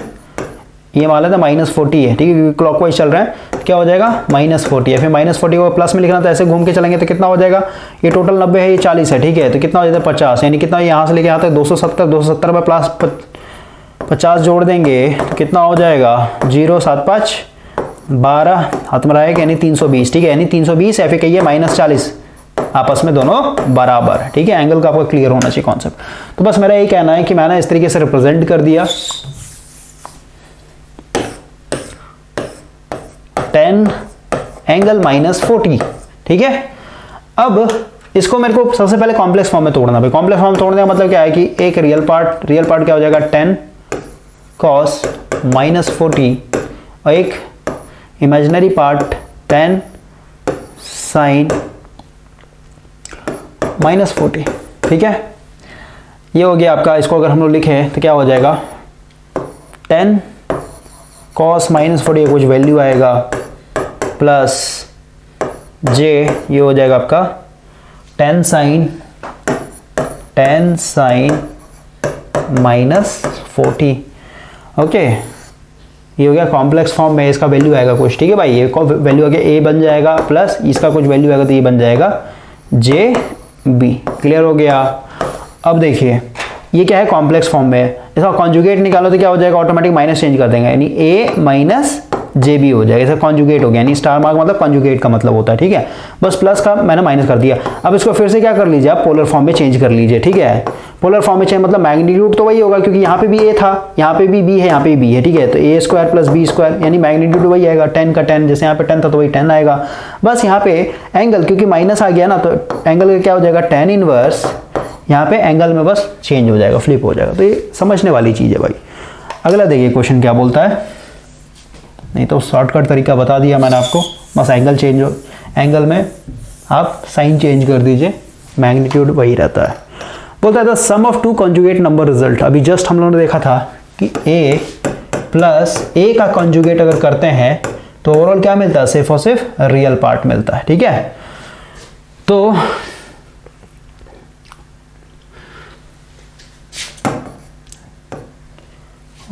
ये मान लेते हैं -40 है, ठीक है, क्योंकि क्लॉकवाइज चल रहा है, क्या हो जाएगा -40 है, फिर -40 को प्लस में लिखना, तो ऐसे घूम के चलेंगे तो कितना हो जाएगा, ये टोटल 90 है, ये 40 है, ठीक है, तो कितना हो जाता है 50, यानी कितना यहाँ से लेके आते हैं 270 में प्लस 50 जोड़ देंगे तो कितना हो जाएगा 0 7 5 12 हाथ में रहेगा, यानी 320, ठीक है, यानी 320 या फिर कहिए -40, आपस में दोनों बराबर है, ठीक है। एंगल का आपको क्लियर होना चाहिए कॉन्सेप्ट। तो बस मेरा यही कहना है कि मैंने इस तरीके से रिप्रेजेंट कर दिया, 10 एंगल -40, ठीक है। अब इसको मेरे को सबसे पहले कॉम्प्लेक्स फॉर्म में तोड़ना है। कॉम्प्लेक्स फॉर्म तोड़ने का मतलब क्या है कि एक रियल पार्ट क्या हो जाएगा 10 cos -40 और एक इमेजिनरी पार्ट 10 sin -40, ठीक है। ये हो गया आपका। इसको अगर हम लोग लिखें तो क्या हो जाएगा 10 cos -40 कुछ वैल्यू आएगा प्लस j, ये हो जाएगा आपका 10 sin -40, ओके। ये हो गया कॉम्प्लेक्स फॉर्म में, इसका वैल्यू आएगा कुछ, ठीक है भाई। ये वैल्यू आगे a बन जाएगा प्लस इसका कुछ वैल्यू आएगा तो ये बन जाएगा jb। क्लियर हो गया। अब देखिए ये क्या है कॉम्प्लेक्स फॉर्म में, इसका कॉन्जुगेट निकालो तो क्या हो जाएगा, ऑटोमेटिक माइनस चेंज कर देंगे, यानी a माइनस JB हो जाएगा। इसका कॉन्जुगेट हो गया, यानी स्टार मार्क मतलब कॉन्जुगेट का मतलब होता है, ठीक है। बस प्लस का मैंने माइनस कर दिया। अब इसको फिर से क्या कर लीजिए आप, पोलर फॉर्म में चेंज कर लीजिए, ठीक है। पोलर फॉर्म में चेंज मतलब मैग्नीट्यूड तो वही होगा, क्योंकि यहाँ पे भी a था, यहाँ पे भी b है, यहाँ पे भी b है, ठीक है। तो a² प्लस b², यानी मैग्नीट्यूड वही आएगा 10 का 10, जैसे यहाँ पे 10 था तो वही 10 आएगा। बस यहाँ पे एंगल क्योंकि माइनस आ गया ना, तो एंगल क्या हो जाएगा tan इनवर्स, यहाँ पे एंगल में बस चेंज हो जाएगा, फ्लिप हो जाएगा। तो ये समझने वाली चीज़ है भाई। अगला देखिए क्वेश्चन क्या बोलता है, नहीं तो शॉर्टकट तरीका बता दिया मैंने आपको, बस एंगल चेंज हो, एंगल में आप साइन चेंज कर दीजिए, मैग्नीट्यूड वही रहता है। बोलता है the sum of two conjugate number result. अभी जस्ट हम लोगों ने देखा था कि a प्लस a का कॉन्जुगेट अगर करते हैं तो ओवरऑल क्या मिलता है, सिर्फ और सिर्फ रियल पार्ट मिलता है, ठीक है। तो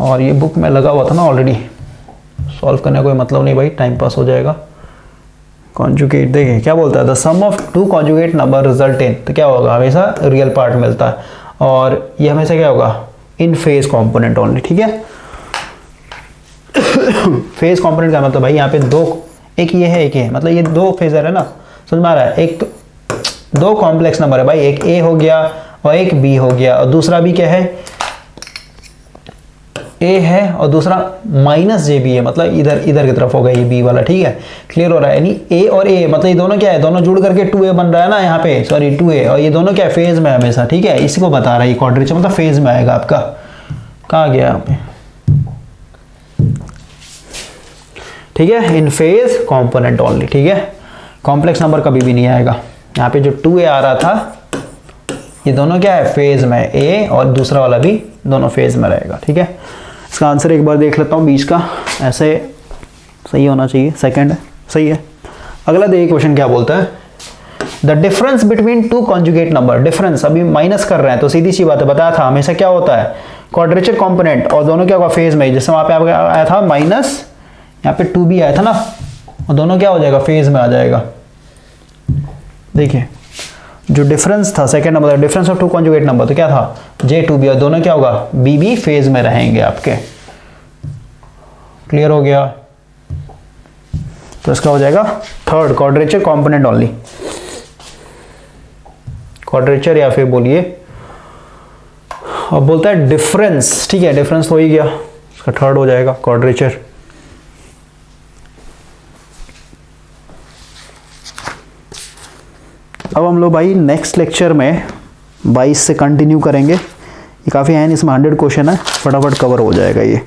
और ये बुक में लगा हुआ था ना ऑलरेडी, सॉल्व करने का कोई मतलब नहीं भाई, टाइम पास हो जाएगा। कॉन्जुगेट देखिए क्या बोलता है, the sum of two conjugate number result in, तो क्या होगा, हमेशा रियल पार्ट मिलता है, और ये हमेशा क्या होगा, इन फेज कंपोनेंट ओनली, ठीक है। फेज कंपोनेंट का मतलब भाई यहाँ पे दो, एक ये है एक ये है, मतलब ये दो फेजर है ना, समझ में आ रहा है। एक दो कॉम्प्लेक्स नंबर है भाई, एक a हो गया और एक b हो गया, और दूसरा भी क्या है, a है और दूसरा माइनस JB है, मतलब इधर इधर की तरफ होगा ये b वाला, ठीक है। क्लियर हो रहा है, यानी a और a मतलब ये दोनों क्या है, दोनों जुड़ करके 2a बन रहा है ना यहाँ पे, सॉरी 2a, और ये दोनों क्या है, फेज में हमेशा, ठीक है। इसी को बता रहा है ये क्वाड्रेचर, मतलब फेज में आएगा आपका। कहाँ गया यहाँ पे, ठीक है, इन फेज कॉम्पोनेंट ओनली, ठीक है। कॉम्प्लेक्स नंबर कभी भी नहीं आएगा। यहाँ पे जो 2a आ रहा था ये दोनों क्या है, फेज में, a और दूसरा वाला भी दोनों फेज में रहेगा, ठीक है। इसका आंसर एक बार देख लेता हूँ बीच का, ऐसे सही होना चाहिए, सेकंड है, सही है। अगला देखिए क्वेश्चन क्या बोलता है, the difference between two conjugate number. Difference अभी माइनस कर रहे हैं तो सीधी सी बात है, बताया था हमेशा क्या होता है, क्वाड्रेचर कंपोनेंट, और दोनों क्या होगा, फेज में। जैसे वहाँ पे आपका आया था माइनस, यहाँ पे 2b आया था ना, और दोनों क्या हो जाएगा, फेज में आ जाएगा। देखिए जो डिफरेंस था second number, difference of two conjugate number, तो क्या था J2B, और दोनों क्या होगा, BB फेज में रहेंगे आपके। क्लियर हो गया, तो इसका हो जाएगा third, quadrature component only, quadrature या फिर बोलिए। अब बोलता है डिफरेंस, ठीक है, डिफरेंस तो हो ही गया, इसका थर्ड हो जाएगा क्वाड्रेचर। अब हम लोग भाई नेक्स्ट लेक्चर में 22 से कंटिन्यू करेंगे। ये काफ़ी है, इसमें 100 क्वेश्चन है, फटाफट कवर हो जाएगा ये।